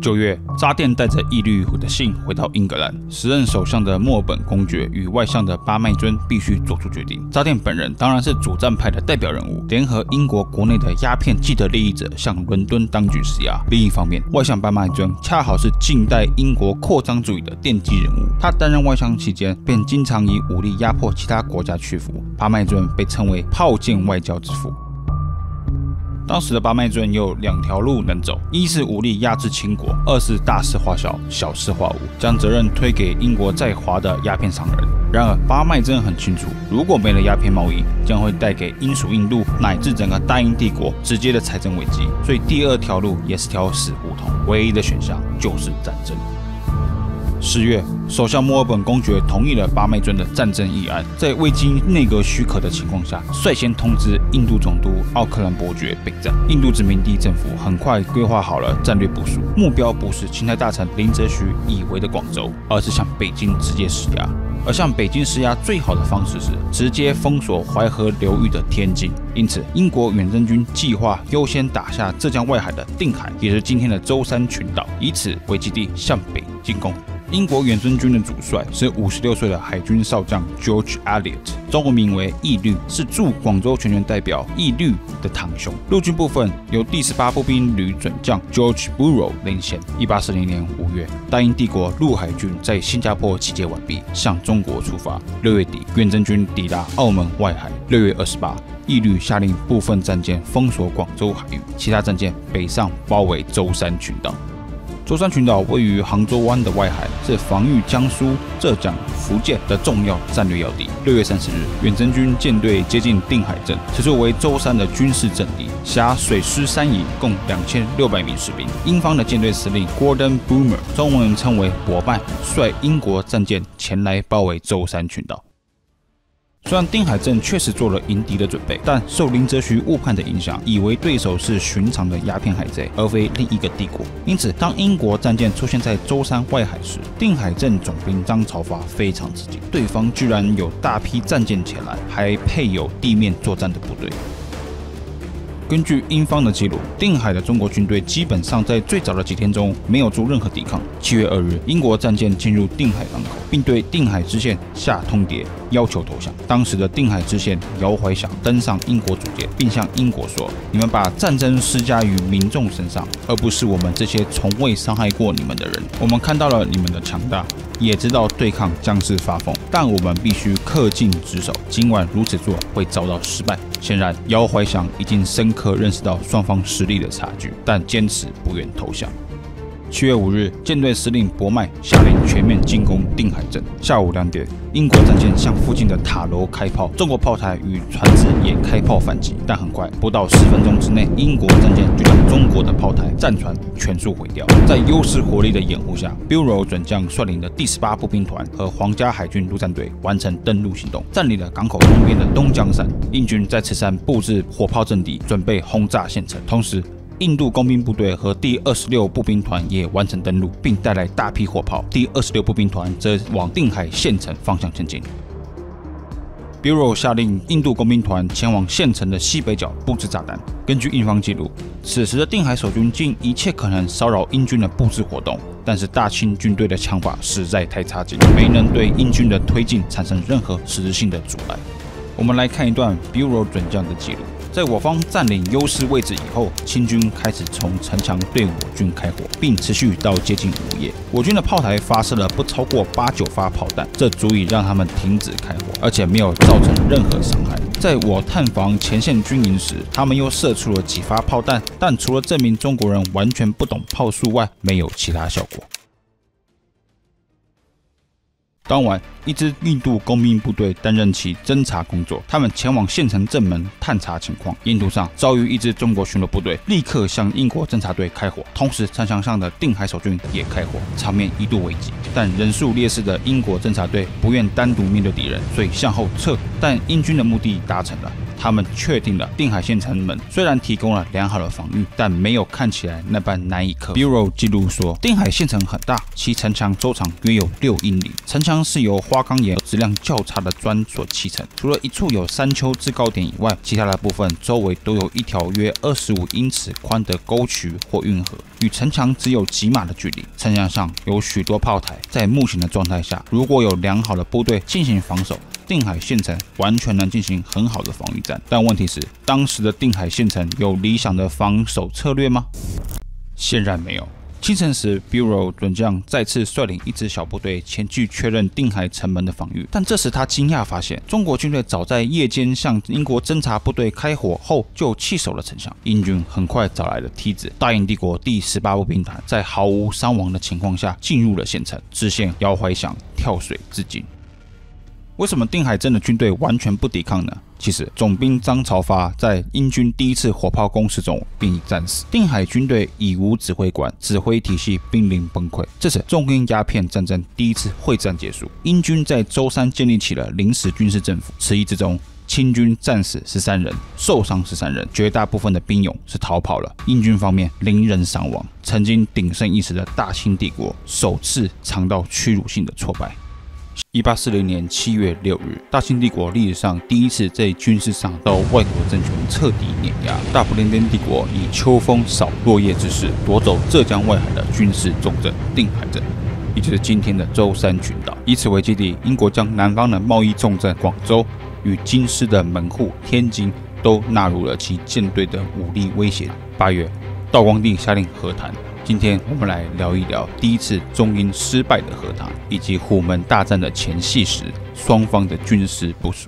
A: 9月，查典带着义律的信回到英格兰，时任首相的墨尔本公爵与外相的巴麦尊必须做出决定。查典本人当然是主战派的代表人物，联合英国国内的鸦片既得利益者向伦敦当局施压。另一方面，外相巴麦尊恰好是近代英国扩张主义的奠基人物，他担任外相期间便经常以武力压迫其他国家屈服。巴麦尊被称为炮舰外交之父。当时的巴麦尊有2条路能走，一是武力压制清国，二是大事化小，小事化无，将责任推给英国在华的鸦片商人。然而巴麦尊很清楚，如果没了鸦片贸易，将会带给英属印度乃至整个大英帝国直接的财政危机，所以第2条路也是条死胡同，唯一的选项就是战争。10月，首相墨尔本公爵同意了巴麦尊的战争议案，在未经内阁许可的情况下，率先通知印度总督奥克兰伯爵备战。印度殖民地政府很快规划好了战略部署，目标不是钦差大臣林则徐以为的广州，而是向北京直接施压。而向北京施压最好的方式是直接封锁淮河流域的天津，因此英国远征军计划优先打下浙江外海的定海，也是今天的舟山群岛，以此为基地向北进攻。英国远征军的主帅是56岁的海军少将 George Elliot， 中文名为义律，是驻广州全权代表义律的堂兄。陆军部分由第18步兵旅准将 George Burrow 领衔。1840年5月，大英帝国陆海军在新加坡集结完毕，向中国出发。6月底，远征军抵达澳门外海。6月28，义律下令部分战舰封锁广州海域，其他战舰北上包围舟山群岛。舟山群岛位于杭州湾的外海，是防御江苏、浙江、福建的重要战略要地。6月30日，远征军舰队接近定海镇，此处为舟山的军事阵地，辖水师3营，共2600名士兵。英方的舰队司令 Gordon Boomer， 中文称为伯曼，率英国战舰前来包围舟山群岛。虽然定海镇确实做了迎敌的准备，但受林则徐误判的影响，以为对手是寻常的鸦片海贼，而非另一个帝国。因此，当英国战舰出现在舟山外海时，定海镇总兵张朝发非常吃惊，对方居然有大批战舰前来，还配有地面作战的部队。根据英方的记录，定海的中国军队基本上在最早的几天中没有做任何抵抗。7月2日，英国战舰进入定海港口，并对定海知县下通牒，要求投降。当时的定海知县姚怀祥登上英国主舰，并向英国说：“你们把战争施加于民众身上，而不是我们这些从未伤害过你们的人。我们看到了你们的强大，也知道对抗将是发疯，但我们必须恪尽职守。尽管如此做会遭到失败。”显然，姚怀祥已经深刻认识到双方实力的差距，但坚持不愿投降。7月5日，舰队司令博麦下令全面进攻定海镇。下午2点，英国战舰向附近的塔楼开炮，中国炮台与船只也开炮反击，但很快，不到10分钟之内，英国战舰就将中国的炮台、战船全数毁掉。在优势火力的掩护下 ，Bureau 准将率领的第18步兵团和皇家海军陆战队完成登陆行动，占领了港口东边的东江山。英军在此山布置火炮阵地，准备轰炸县城。同时，印度工兵部队和第26步兵团也完成登陆，并带来大批火炮。第26步兵团则往定海县城方向前进。Bureau 下令印度工兵团前往县城的西北角布置炸弹。根据印方记录，此时的定海守军尽一切可能骚扰英军的布置活动，但是大清军队的枪法实在太差劲，没能对英军的推进产生任何实质性的阻碍。我们来看一段 Bureau 准将的记录。在我方占领优势位置以后，清军开始从城墙对我军开火，并持续到接近午夜。我军的炮台发射了不超过8、9发炮弹，这足以让他们停止开火，而且没有造成任何伤害。在我探访前线军营时，他们又射出了几发炮弹，但除了证明中国人完全不懂炮术外，没有其他效果。当晚，一支印度工兵部队担任起侦察工作，他们前往县城正门探查情况。沿途上遭遇一支中国巡逻部队，立刻向英国侦察队开火，同时城墙上的定海守军也开火，场面一度危急。但人数劣势的英国侦察队不愿单独面对敌人，所以向后撤。但英军的目的达成了。他们确定了定海县城门虽然提供了良好的防御，但没有看起来那般难以克服。Bureau 记录说，定海县城很大，其城墙周长约有6英里，城墙是由花岗岩和质量较差的砖所砌成。除了一处有山丘制高点以外，其他的部分周围都有一条约25英尺宽的沟渠或运河，与城墙只有几码的距离。城墙上有许多炮台，在目前的状态下，如果有良好的部队进行防守，定海县城完全能进行很好的防御战。但问题是，当时的定海县城有理想的防守策略吗？显然没有。清晨时 ，Bureau 准将再次率领一支小部队前去确认定海城门的防御，但这时他惊讶发现，中国军队早在夜间向英国侦察部队开火后就弃守了城墙。英军很快找来了梯子，大英帝国第18步兵团在毫无伤亡的情况下进入了县城，知县姚怀祥跳水自尽。为什么定海镇的军队完全不抵抗呢？其实，总兵张朝发在英军第一次火炮攻势中便已战死。定海军队已无指挥官，指挥体系濒临崩溃。至此，中英鸦片战争第一次会战结束。英军在舟山建立起了临时军事政府。此役之中，清军战死13人，受伤13人，绝大部分的兵勇是逃跑了。英军方面0人伤亡。曾经鼎盛一时的大清帝国首次尝到屈辱性的挫败。1840年7月6日，大清帝国历史上第一次在军事上到外国政权彻底碾压。大不列颠帝国以秋风扫落叶之势夺走浙江外海的军事重镇定海镇，也就是今天的舟山群岛。以此为基地，英国将南方的贸易重镇广州与京师的门户天津都纳入了其舰队的武力威胁。8月，道光帝下令和谈。今天我们来聊一聊第一次中英失败的和谈，以及虎门大战的前夕时双方的军事部署。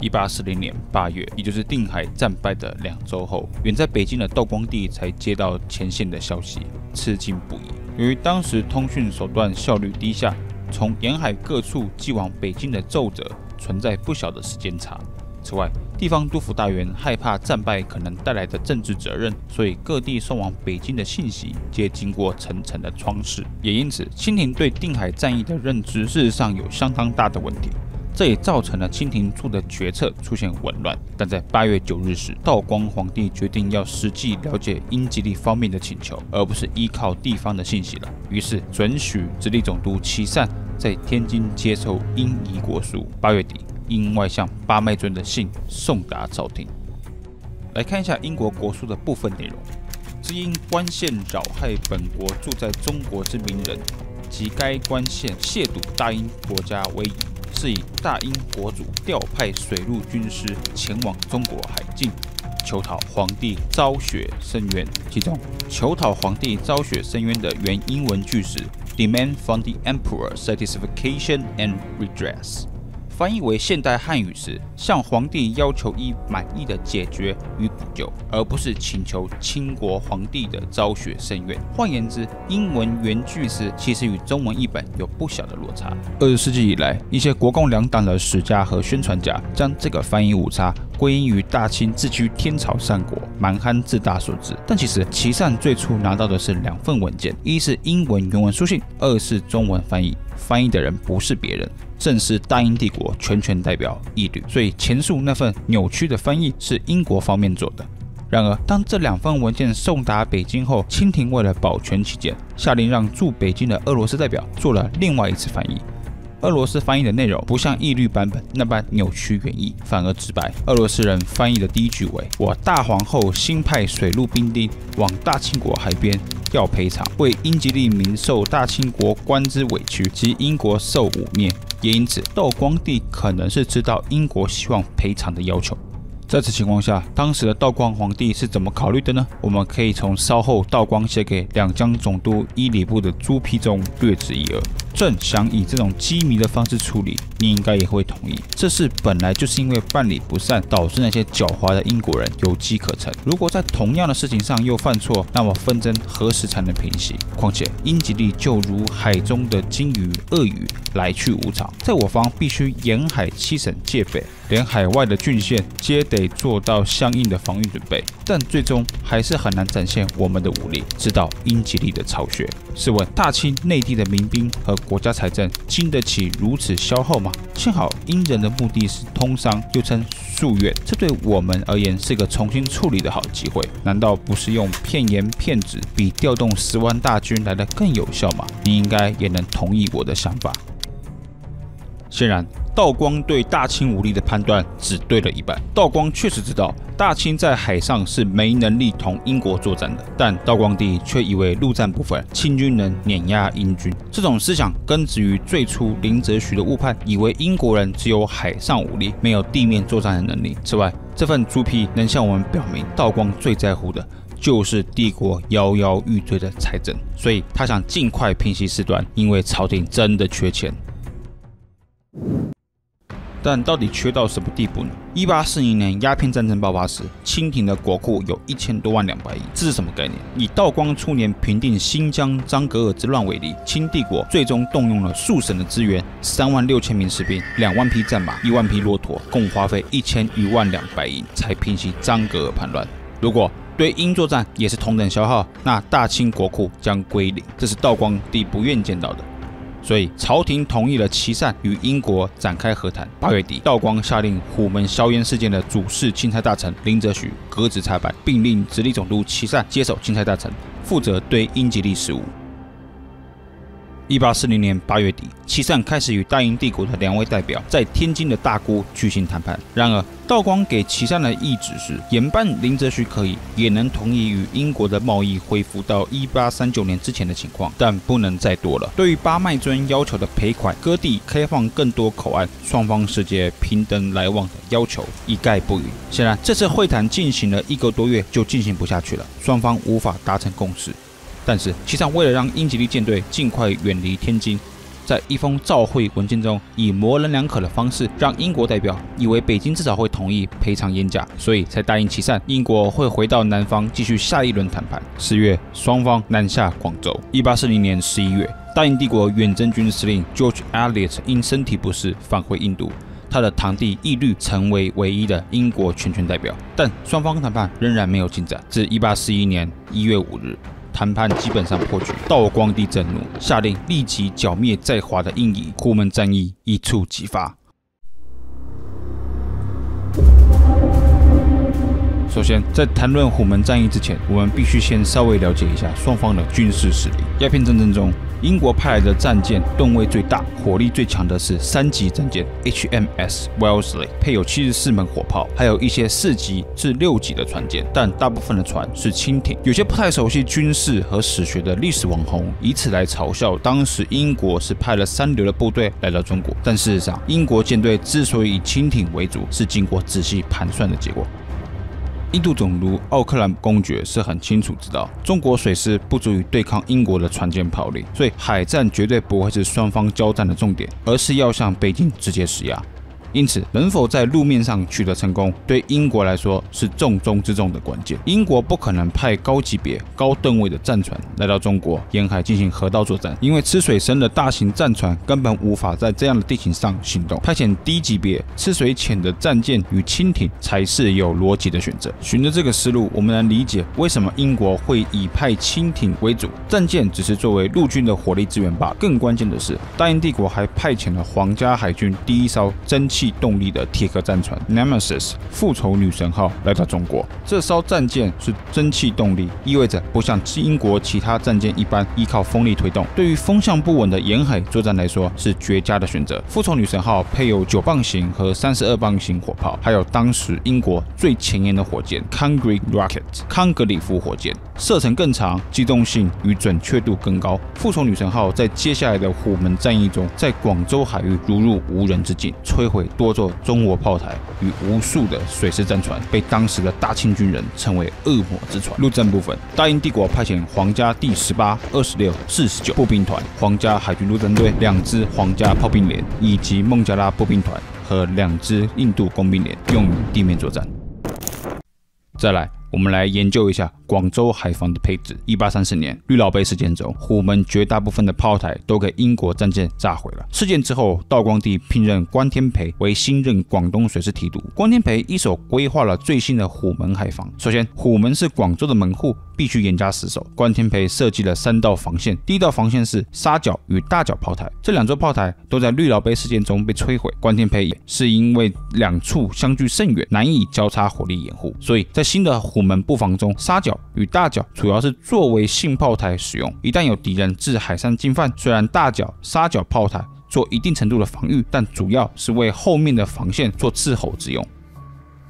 A: 1840年8月，也就是定海战败的2周后，远在北京的道光帝才接到前线的消息，吃惊不已。由于当时通讯手段效率低下，从沿海各处寄往北京的奏折存在不小的时间差。此外，地方督府大员害怕战败可能带来的政治责任，所以各地送往北京的信息皆经过层层的窗试。也因此，清廷对定海战役的认知事实上有相当大的问题。这也造成了清廷做的决策出现紊乱。但在8月9日时，道光皇帝决定要实际了解英吉利方面的请求，而不是依靠地方的信息了。于是准许直隶总督琦善在天津接受英夷国书。8月底，英外相巴麦尊的信送达朝廷。来看一下英国国书的部分内容：只因官县扰害本国住在中国之民人，及该官县亵渎大英国家威仪，是以大英国主调派水陆军师前往中国海境，求讨皇帝昭雪申冤。其中，求讨皇帝昭雪申冤的原英文句是 Demand from the Emperor satisfaction and redress，翻译为现代汉语时，向皇帝要求以满意的解决与补救，而不是请求倾国皇帝的昭雪深渊。换言之，英文原句时其实与中文译本有不小的落差。20世纪以来，一些国共两党的史家和宣传家将这个翻译误差归因于大清自居天朝三国蛮汉自大所致，但其实琦善最初拿到的是2份文件，一是英文原文书信，二是中文翻译。翻译的人不是别人，正是大英帝国全权代表义律，所以前述那份扭曲的翻译是英国方面做的。然而，当这2份文件送达北京后，清廷为了保全起见，下令让驻北京的俄罗斯代表做了另外一次翻译。俄罗斯翻译的内容不像义律版本那般扭曲原意，反而直白。俄罗斯人翻译的第一句为：“我大皇后新派水陆兵丁往大清国海边，要赔偿，为英吉利民受大清国官之委屈及英国受污蔑。”也因此，道光帝可能是知道英国希望赔偿的要求。在此情况下，当时的道光皇帝是怎么考虑的呢？我们可以从稍后道光写给两江总督伊礼部的朱批中略知一二。朕想以这种机密的方式处理，你应该也会同意。这事本来就是因为办理不善，导致那些狡猾的英国人有机可乘。如果在同样的事情上又犯错，那么纷争何时才能平息？况且英吉利就如海中的鲸鱼、鳄鱼，来去无常，在我方必须沿海7省戒备，连海外的郡县皆得做到相应的防御准备。但最终还是很难展现我们的武力，直到英吉利的巢穴。试问大清内地的民兵和国家财政经得起如此消耗吗？幸好英人的目的是通商，又称夙愿，这对我们而言是个重新处理的好机会。难道不是用骗言骗纸比调动10万大军来得更有效吗？你应该也能同意我的想法。显然，道光对大清武力的判断只对了一半。道光确实知道大清在海上是没能力同英国作战的，但道光帝却以为陆战部分清军能碾压英军。这种思想根植于最初林则徐的误判，以为英国人只有海上武力，没有地面作战的能力。此外，这份朱批能向我们表明，道光最在乎的就是帝国摇摇欲坠的财政，所以他想尽快平息事端，因为朝廷真的缺钱。但到底缺到什么地步呢？1840年鸦片战争爆发时，清廷的国库有1000多万200亿，这是什么概念？以道光初年平定新疆张格尔之乱为例，清帝国最终动用了数省的资源，36000名士兵、2万匹战马、1万匹骆驼，共花费1000余万200银，才平息张格尔叛乱。如果对英作战也是同等消耗，那大清国库将归零，这是道光帝不愿见到的。所以，朝廷同意了琦善与英国展开和谈。8月底，道光下令虎门硝烟事件的主事钦差大臣林则徐革职插班，并令直隶总督琦善接手钦差大臣，负责对英吉利事务。1840年8月底，琦善开始与大英帝国的2位代表在天津的大沽举行谈判。然而，道光给琦善的意旨是，严办林则徐可以，也能同意与英国的贸易恢复到1839年之前的情况，但不能再多了。对于巴麦尊要求的赔款、割地、开放更多口岸、双方世界平等来往的要求，一概不允。显然，这次会谈进行了1个多月就进行不下去了，双方无法达成共识。但是，琦善为了让英吉利舰队尽快远离天津，在一封照会文件中，以模棱两可的方式，让英国代表以为北京至少会同意赔偿烟价，所以才答应琦善，英国会回到南方继续下一轮谈判。10月，双方南下广州。1840年11月，大英帝国远征军司令 George Elliot 因身体不适返回印度。他的堂弟义律成为唯一的英国全权代表，但双方谈判仍然没有进展。至1841年1月5日，谈判基本上破局。道光帝震怒，下令立即剿灭在华的英夷，虎门战役一触即发。首先，在谈论虎门战役之前，我们必须先稍微了解一下双方的军事实力。鸦片战争中，英国派来的战舰吨位最大、火力最强的是3级战舰 HMS Wellesley， 配有74门火炮，还有一些4级至6级的船舰，但大部分的船是轻艇。有些不太熟悉军事和史学的历史网红以此来嘲笑当时英国是派了3流的部队来到中国，但事实上，英国舰队之所以以轻艇为主，是经过仔细盘算的结果。印度总督奥克兰公爵是很清楚知道，中国水师不足以对抗英国的船舰炮力，所以海战绝对不会是双方交战的重点，而是要向北京直接施压。因此能否在路面上取得成功，对英国来说是重中之重的关键。英国不可能派高级别、高吨位的战船来到中国沿海进行河道作战，因为吃水深的大型战船根本无法在这样的地形上行动。派遣低级别、吃水浅的战舰与轻艇才是有逻辑的选择。循着这个思路，我们能理解为什么英国会以派轻艇为主，战舰只是作为陆军的火力支援罢了。更关键的是，大英帝国还派遣了皇家海军第一艘蒸汽动力的铁壳战船 Nemesis 复仇女神号来到中国。这艘战舰是蒸汽动力，意味着不像英国其他战舰一般依靠风力推动，对于风向不稳的沿海作战来说是绝佳的选择。复仇女神号配有9磅型和32磅型火炮，还有当时英国最前沿的火箭 Congreve Rocket 康格里夫火箭，射程更长，机动性与准确度更高。复仇女神号在接下来的虎门战役中，在广州海域如入无人之境，摧毁多座中国炮台与无数的水师战船，被当时的大清军人称为恶魔之船。陆战部分，大英帝国派遣皇家第18、26、49步兵团、皇家海军陆战队2支皇家炮兵连，以及孟加拉步兵团和2支印度工兵连，用于地面作战。再来，我们来研究一下广州海防的配置。1830年绿老杯事件中，虎门绝大部分的炮台都给英国战舰炸毁了。事件之后，道光帝聘任关天培为新任广东水师提督。关天培一手规划了最新的虎门海防。首先，虎门是广州的门户，必须严加死守。关天培设计了3道防线，第一道防线是沙角与大角炮台，这2座炮台都在绿老杯事件中被摧毁。关天培也是因为2处相距甚远，难以交叉火力掩护，所以在新的虎门布防中，沙角与大角主要是作为信炮台使用。一旦有敌人自海上进犯，虽然大角、沙角炮台做一定程度的防御，但主要是为后面的防线做斥候之用。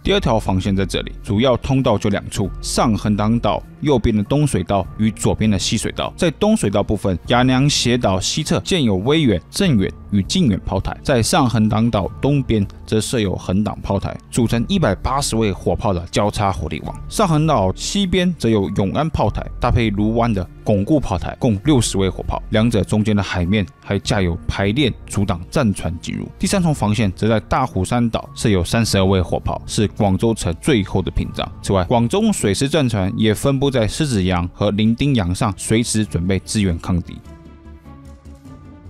A: 第2条防线在这里，主要通道就2处，上横挡岛右边的东水道与左边的西水道。在东水道部分，雅娘斜岛西侧建有威远、正远与近远炮台，在上横挡岛东边则设有横挡炮台，组成180位火炮的交叉火力网。上横岛西边则有永安炮台，搭配卢湾的巩固炮台，共60位火炮。两者中间的海面还架有排练，阻挡战船进入。第3重防线则在大虎山岛设有32位火炮，是广州城最后的屏障。此外，广州水师战船也分布在狮子洋和伶仃洋上，随时准备支援抗敌。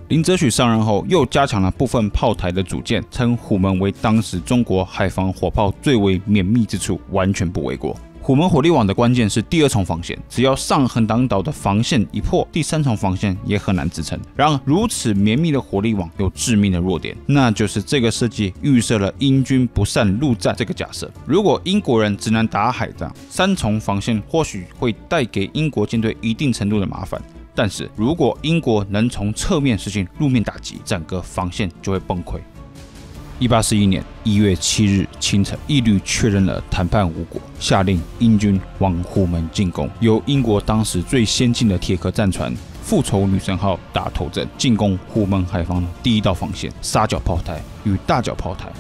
A: 林则徐上任后，又加强了部分炮台的组建，称虎门为当时中国海防火炮最为绵密之处，完全不为过。虎门火力网的关键是第2重防线，只要上横挡岛的防线一破，第3重防线也很难支撑。然而，如此绵密的火力网有致命的弱点，那就是这个设计预设了英军不善陆战这个假设。如果英国人只能打海仗，3重防线或许会带给英国舰队一定程度的麻烦。但是如果英国能从侧面实行路面打击，整个防线就会崩溃。1841年1月7日清晨，义律确认了谈判无果，下令英军往虎门进攻，由英国当时最先进的铁壳战船复仇女神号打头阵，进攻虎门海防的第1道防线沙角炮台与大角炮台。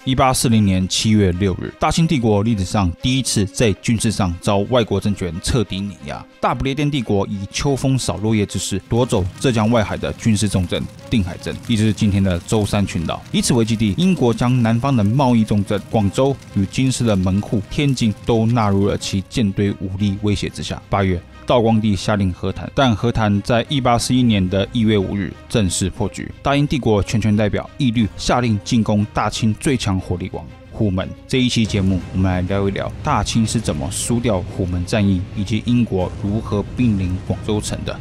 A: 1840年7月6日，大清帝国历史上第一次在军事上遭外国政权彻底碾压。大不列颠帝国以秋风扫落叶之势夺走浙江外海的军事重镇定海镇，亦就是今天的舟山群岛。以此为基地，英国将南方的贸易重镇广州与京师的门户天津都纳入了其舰队武力威胁之下。8月，道光帝下令和谈，但和谈在1841年的1月5日正式破局。大英帝国全权代表义律下令进攻大清最强火力网虎门。这一期节目，我们来聊一聊大清是怎么输掉虎门战役，以及英国如何兵临广州城的。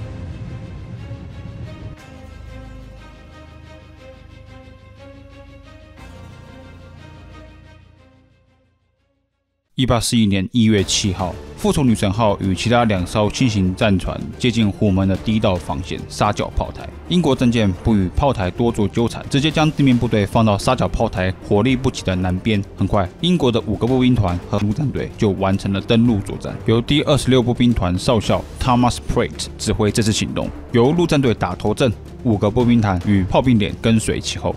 A: 1841年1月7号，复仇女神号与其他2艘轻型战船接近虎门的第1道防线沙角炮台。英国战舰不与炮台多做纠缠，直接将地面部队放到沙角炮台火力不及的南边。很快，英国的5个步兵团和陆战队就完成了登陆作战。由第26步兵团少校 Thomas Pratt 指挥这次行动，由陆战队打头阵，5个步兵团与炮兵连跟随其后。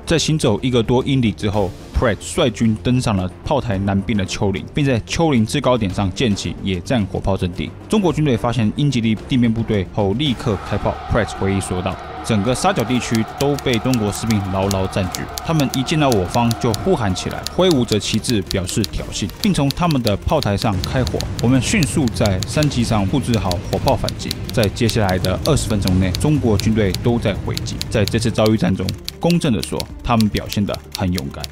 A: 在行走1个多英里之后，Pratt 率军登上了炮台南边的丘陵，并在丘陵制高点上建起野战火炮阵地。中国军队发现英吉利地面部队后，立刻开炮。Pratt 回忆说道：“
B: 整个沙角地区都被中国士兵牢牢占据。他们一见到我方就呼喊起来，挥舞着旗帜表示挑衅，并从他们的炮台上开火。我们迅速在山脊上布置好火炮反击。在接下来的20分钟内，中国军队都在回击。在这次遭遇战中，公正地说，他们表现得很勇敢。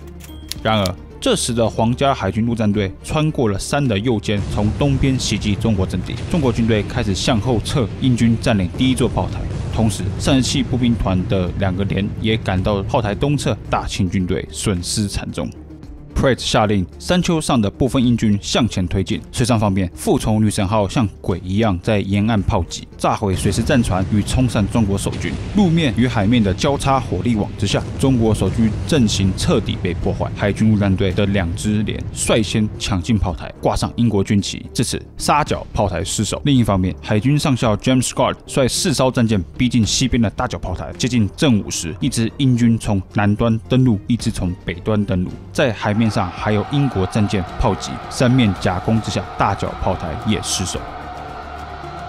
B: 然而，这时的皇家海军陆战队穿过了山的右肩，从东边袭击中国阵地。中国军队开始向后撤，英军占领第一座炮台。同时，37步兵团的2个连也赶到炮台东侧，大清军队损失惨重。Pratt 下令山丘上的部分英军向前推进。水上方面，复仇女神号像鬼一样在沿岸炮击，炸毁水师战船与冲散中国守军。路面与海面的交叉火力网之下，中国守军阵型彻底被破坏。海军陆战队的2支连率先抢进炮台，挂上英国军旗，至此沙角炮台失守。另一方面，海军上校 James Scott 率4艘战舰逼近西边的大角炮台。接近正午时，一支英军从南端登陆，一支从北端登陆，在海面上还有英国战舰炮击，三面夹攻之下，大角炮台也失守。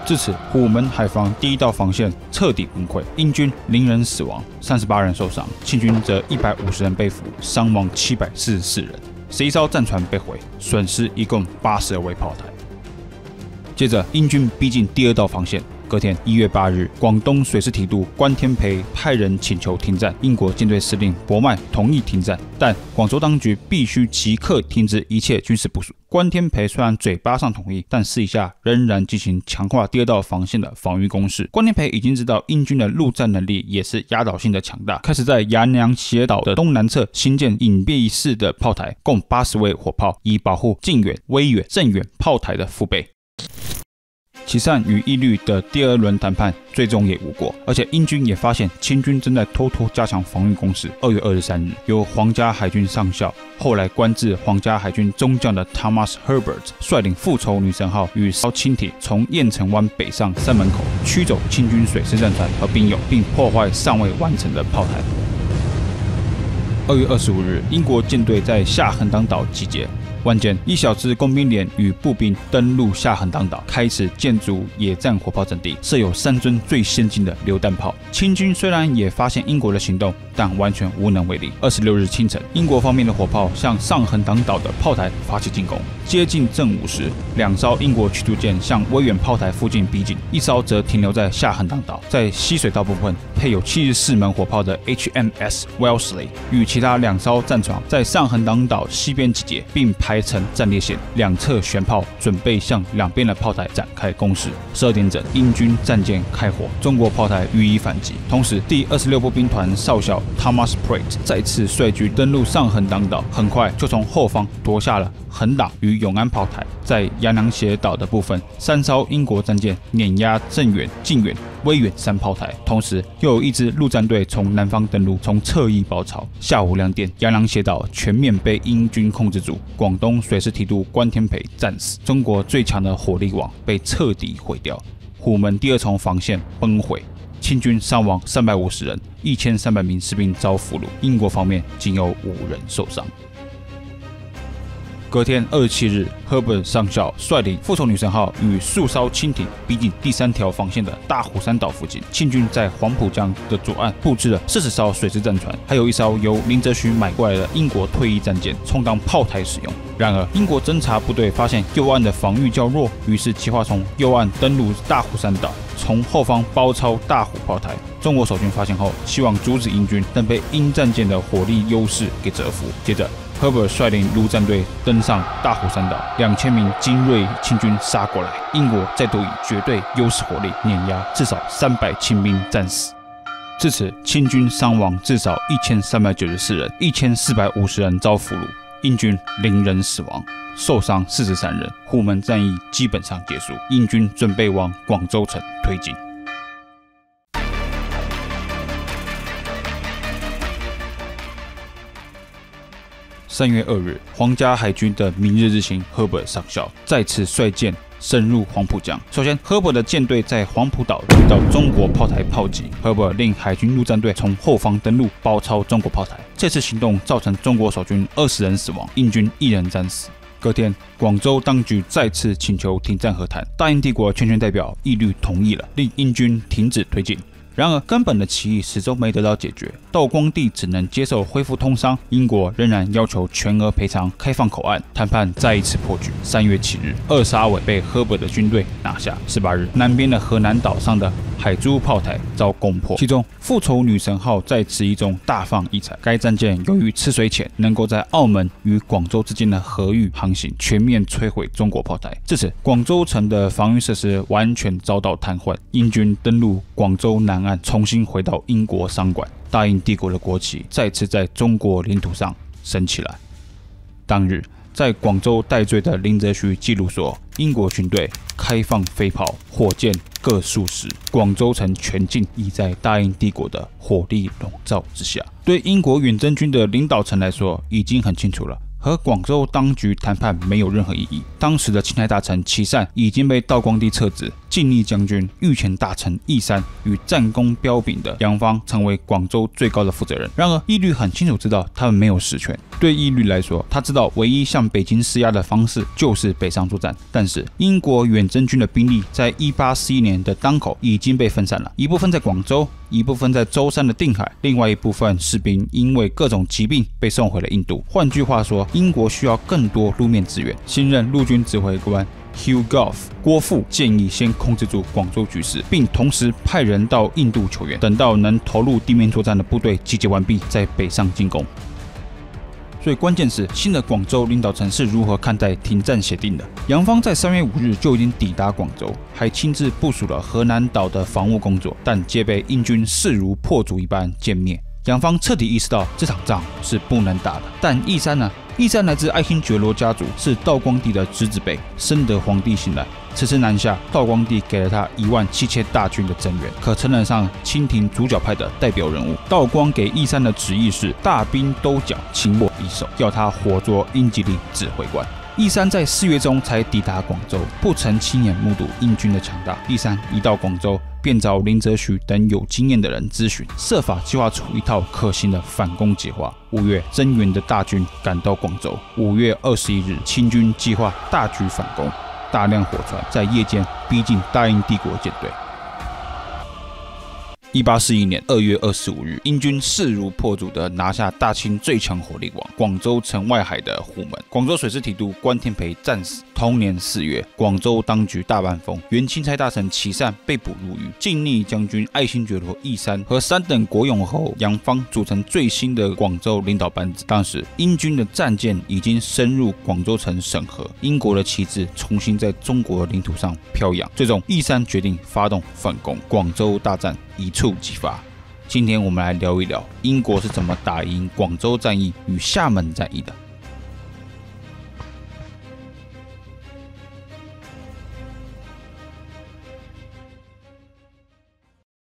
B: 至此，虎门海防第一道防线彻底崩溃，英军0人死亡，38人受伤，清军则150人被俘，伤亡744人。11艘战船被毁，损失一共82位炮台。接着，英军逼近第二道防线。隔天1月8日，广东水师提督关天培派人请求停战，英国舰队司令伯麦同意停战，但广州当局必须即刻停止一切军事部署。关天培虽然嘴巴上同意，但私底下仍然进行强化第二道防线的防御攻势。关天培已经知道英军的陆战能力也是压倒性的强大，开始在洋洋斜岛的东南侧新建隐蔽式的炮台，共80位火炮，以保护近远、微远、正远炮台的腹背。其善与义律的第2轮谈判最终也无果，而且英军也发现清军正在偷偷加强防御攻势。2月23日，由皇家海军上校，后来官至皇家海军中将的 Thomas Herbert 率领复仇女神号与艘轻艇从燕城湾北上山门口，驱走清军水师战船和兵勇，并破坏尚未完成的炮台。2月25日，英国舰队在下横挡岛集结。晚间，1小支工兵连与步兵登陆下横挡岛，开始建筑野战火炮阵地，设有3尊最先进的榴弹炮。清军虽然也发现英国的行动，但完全无能为力。26日清晨，英国方面的火炮向上横挡岛的炮台发起进攻。接近正午时，2艘英国驱逐舰向威远炮台附近逼近，1艘则停留在下横挡岛。在西水道部分，配有74门火炮的 HMS Wellesley 与其他2艘战船在上横挡岛西边集结，并排成战列线，两侧悬炮，准备向两边的炮台展开攻势。12点整，英军战舰开火，中国炮台予以反击。同时，第26步兵团少校 Thomas Pratt 再次率军登陆上横挡岛，很快就从后方夺下了横挡与永安炮台。在洋良斜岛的部分，3艘英国战舰碾压正远、近远、威远3炮台，同时又有一支陆战队从南方登陆，从侧翼包抄。下午2点，洋良斜岛全面被英军控制住，广东水师提督关天培战死，中国最强的火力网被彻底毁掉，虎门第2重防线崩毁。清军伤亡350人，1300名士兵遭俘虏，英国方面仅有5人受伤。隔天27日 ，Herbert 上校率领复仇女神号与数艘轻艇逼近第3条防线的大虎山岛附近。清军在黄浦江的左岸布置了40艘水师战船，还有1艘由林则徐买过来的英国退役战舰，充当炮台使用。然而，英国侦察部队发现右岸的防御较弱，于是计划从右岸登陆大虎山岛，从后方包抄大虎炮台。中国守军发现后，希望阻止英军，但被英战舰的火力优势给折服。接着，Herbert 率领陆战队登上大虎山岛，2000名精锐清军杀过来，英国再度以绝对优势火力碾压，至少300清兵战死。至此，清军伤亡至少1394人，1450人遭俘虏，英军0人死亡，受伤43人。虎门战役基本上结束，英军准备往广州城推进。3月2日，皇家海军的明日之星 Herbert 上校再次率舰深入黄浦江。首先 ，Herbert 的舰队在黄浦岛遇到中国炮台炮击 ，Herbert 令海军陆战队从后方登陆，包抄中国炮台。这次行动造成中国守军20人死亡，英军1人战死。隔天，广州当局再次请求停战和谈，大英帝国全权代表一律同意了，令英军停止推进。然而，根本的起义始终没得到解决，道光帝只能接受恢复通商，英国仍然要求全额赔偿、开放口岸，谈判再一次破局。3月7日，二沙尾被赫本的军队拿下。18日，南边的河南岛上的海珠炮台遭攻破，其中复仇女神号在此役中大放异彩。该战舰由于吃水浅，能够在澳门与广州之间的河域航行，全面摧毁中国炮台。至此，广州城的防御设施完全遭到瘫痪。英军登陆广州南岸，重新回到英国商管，大英帝国的国旗再次在中国领土上升起来。当日，在广州戴罪的林则徐记录说，英国军队开放飞炮、火箭各数十，广州城全境已在大英帝国的火力笼罩之下。对英国远征军的领导层来说，已经很清楚了。和广州当局谈判没有任何意义。当时的钦差大臣琦善已经被道光帝撤职，靖历将军、御前大臣义山与战功彪炳的杨芳成为广州最高的负责人。然而，义律很清楚知道他们没有实权。对义律来说，他知道唯一向北京施压的方式就是北上作战。但是，英国远征军的兵力在1841年的当口已经被分散了，一部分在广州，一部分在舟山的定海，另外一部分士兵因为各种疾病被送回了印度。换句话说，英国需要更多路面支援。新任陆军指挥官 Hugh Gough 郭富建议先控制住广州局势，并同时派人到印度求援，等到能投入地面作战的部队集结完毕，再北上进攻。所以关键是新的广州领导层是如何看待停战协定的。杨芳在3月5日就已经抵达广州，还亲自部署了河南岛的防务工作，但皆被英军势如破竹一般歼灭。杨芳彻底意识到这场仗是不能打的。但义山呢？义山来自爱新觉罗家族，是道光帝的侄子辈，深得皇帝信赖。此次南下，道光帝给了他17000大军的增援，可称得上清廷主角派的代表人物。道光给义山的旨意是大兵都剿，擒我一手，要他活捉英吉利指挥官。义山在4月中才抵达广州，不曾亲眼目睹英军的强大。义山一到广州，便找林则徐等有经验的人咨询，设法计划出一套可行的反攻计划。5月，增援的大军赶到广州。5月21日，清军计划大举反攻，大量火船在夜间逼近大英帝国舰队。1841年2月25日，英军势如破竹地拿下大清最强火力网广州城外海的虎门。广州水师提督关天培战死。同年4月，广州当局大半风，原钦差大臣琦善被捕入狱。靖历将军爱新觉罗义山和3等国勇侯杨芳组成最新的广州领导班子。当时，英军的战舰已经深入广州城审核，英国的旗帜重新在中国领土上飘扬。最终，义山决定发动反攻，广州大战一触即发。今天我们来聊一聊英国是怎么打赢广州战役与厦门战役的。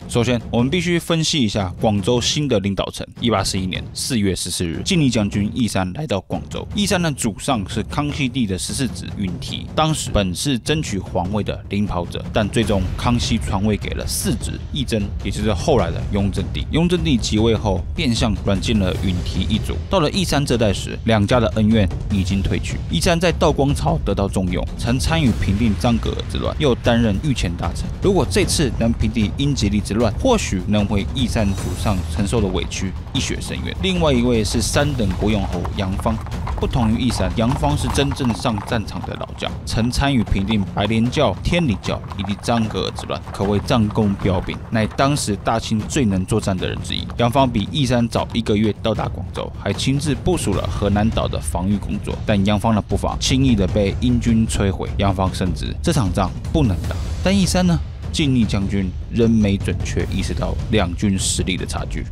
B: 首先，我们必须分析一下广州新的领导层。1841年4月14日，靖历将军义山来到广州。义山的主上是康熙帝的14子允提，当时本是争取皇位的领跑者，但最终康熙传位给了4子义珍，也就是后来的雍正帝。雍正帝即位后，变相软禁了允提一族。到了义山这代时，两家的恩怨已经褪去。义山在道光朝得到重用，曾参与平定张格尔之乱，又担任御前大臣。如果这次能平定英吉利之乱，或许能为义山祖上承受的委屈一雪深渊。另外一位是3等国勇侯杨芳，不同于义山，杨芳是真正上战场的老将，曾参与平定白莲教、天理教以及张格尔之乱，可谓战功彪炳，乃当时大清最能作战的人之一。杨芳比义山早1个月到达广州，还亲自部署了河南岛的防御工作，但杨芳的步伐轻易的被英军摧毁。杨芳深知这场仗不能打，但义山呢？靖历将军仍没准确意识到两军实力的差距。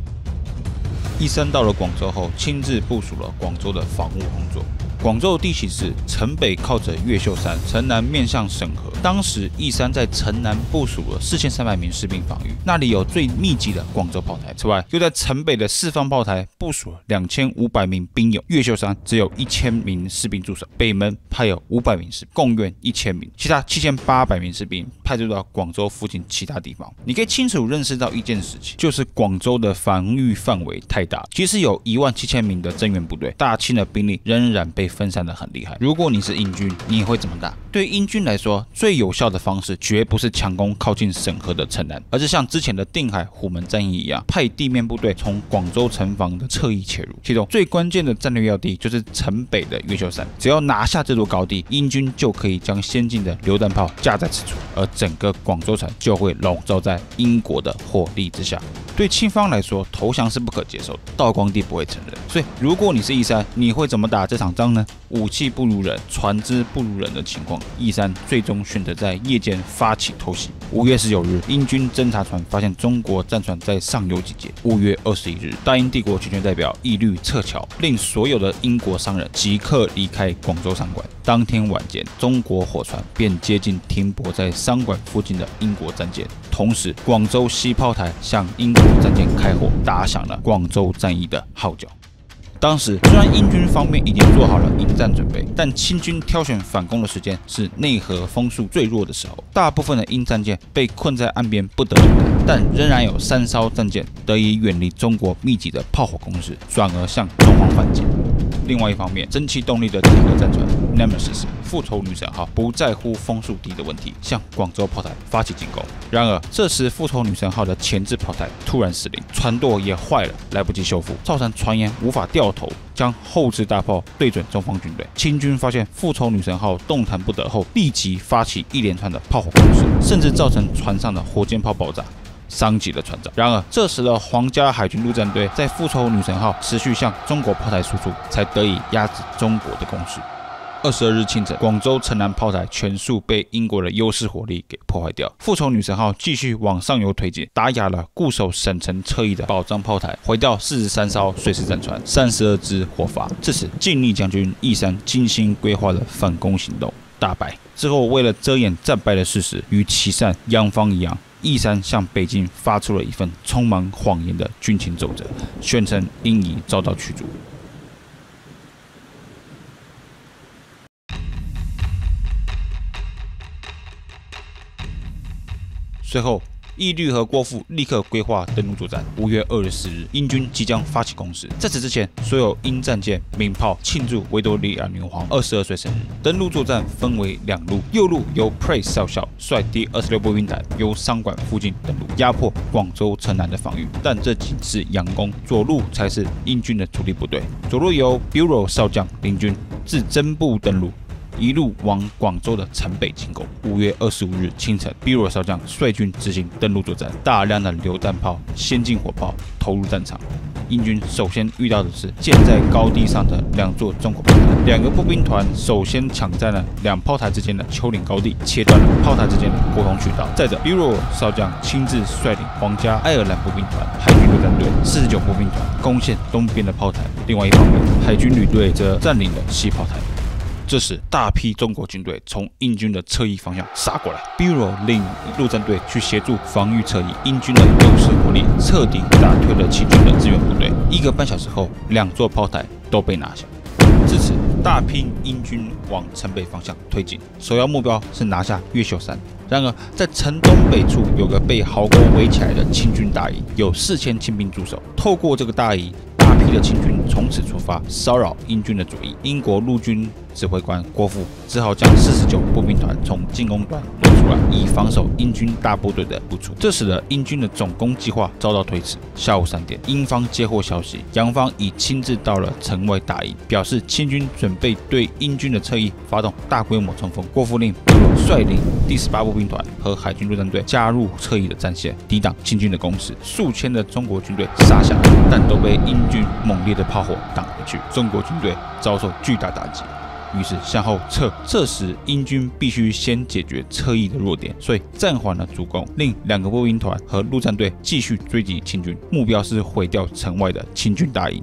B: 义山到了广州后，亲自部署了广州的防务工作。广州的地形是城北靠着越秀山，城南面向沈河。当时义山在城南部署了4300名士兵防御，那里有最密集的广州炮台。此外，又在城北的4方炮台部署了2500名兵勇。越秀山只有1000名士兵驻守，北门派有500名士兵，共约1000名，其他7800名士兵派驻到广州附近其他地方。你可以清楚认识到一件事情，就是广州的防御范围太大，即使有17000名的增援部队，大清的兵力仍然被分散的很厉害。如果你是英军，你会怎么打？对英军来说，最有效的方式绝不是强攻靠近沈河的城南，而是像之前的定海虎门战役一样，派地面部队从广州城防的侧翼切入。其中最关键的战略要地就是城北的越秀山，只要拿下这座高地，英军就可以将先进的榴弹炮架在此处，而整个广州城就会笼罩在英国的火力之下。对清方来说，投降是不可接受的，道光帝不会承认。所以，如果你是义山，你会怎么打这场仗呢？武器不如人，船只不如人的情况，义山最终选择在夜间发起偷袭。5月19日，英军侦察船发现中国战船在上游集结。5月21日，大英帝国全权代表义律撤侨，令所有的英国商人即刻离开广州商馆。当天晚间，中国火船便接近停泊在商馆附近的英国战舰。同时，广州西炮台向英国战舰开火，打响了广州战役的号角。当时虽然英军方面已经做好了迎战准备，但清军挑选反攻的时间是内河风速最弱的时候，大部分的英战舰被困在岸边不得动弹，但仍然有3艘战舰得以远离中国密集的炮火攻势，转而向中方反击。另外一方面，蒸汽动力的铁壳战船 Nemesis 复仇女神号不在乎风速低的问题，向广州炮台发起进攻。然而，这时复仇女神号的前置炮台突然失灵，船舵也坏了，来不及修复，造成船员无法掉头，将后置大炮对准中方军队。清军发现复仇女神号动弹不得后，立即发起一连串的炮火攻势，甚至造成船上的火箭炮爆炸，伤及了船长。然而，这时的皇家海军陆战队在复仇女神号持续向中国炮台输出，才得以压制中国的攻势。22日清晨，广州城南炮台全数被英国的优势火力给破坏掉。复仇女神号继续往上游推进，打哑了固守省城侧翼的保障炮台，毁掉43艘水师战船，32支火筏。至此，晋立将军义山精心规划的反攻行动大败。之后，为了遮掩战败的事实，与琦善、杨芳一样，义山向北京发出了一份充满谎言的军情奏折，宣称英仪遭到驱逐。随后，义律和郭附立刻规划登陆作战。5月24日，英军即将发起攻势。在此之前，所有英战舰鸣炮庆祝维多利亚女皇22岁生日。登陆作战分为2路，右路由 Price 少校率第26步兵团由商馆附近登陆，压迫广州城南的防御。但这仅是佯攻，左路才是英军的主力部队。左路由 Bureau 少将领军自真部登陆，一路往广州的城北进攻。5月25日清晨，比尔少将率军执行登陆作战，大量的榴弹炮、先进火炮投入战场。英军首先遇到的是建在高地上的2座中国炮台，2个步兵团首先抢占了2炮台之间的丘陵高地，切断了炮台之间的沟通渠道。再者，比尔少将亲自率领皇家爱尔兰步兵团、海军陆战队49步兵团攻陷东边的炮台，另外一方面，海军旅队则占领了西炮台。这时，大批中国军队从英军的侧翼方向杀过来，比尔令陆战队去协助防御侧翼，英军的优势火力彻底打退了清军的支援部队。1个半小时后，2座炮台都被拿下。至此，大批英军往城北方向推进，首要目标是拿下越秀山。然而，在城东北处有个被壕沟围起来的清军大营，有4000清兵驻守。透过这个大营，大批的清军从此出发，骚扰英军的左翼。英国陆军指挥官郭附只好将49步兵团从进攻端挪出来，以防守英军大部队的不出。这使得英军的总攻计划遭到推迟。下午3点，英方接获消息，杨方已亲自到了城外大营，表示清军准备对英军的侧翼发动大规模冲锋。郭附令率领第18步兵团和海军陆战队加入侧翼的战线，抵挡清军的攻势。数千的中国军队杀下来，但都被英军猛烈的炮火挡回去。中国军队遭受巨大打击，于是向后撤。这时英军必须先解决侧翼的弱点，所以暂缓了主攻，令2个步兵团和陆战队继续追击清军，目标是毁掉城外的清军大营。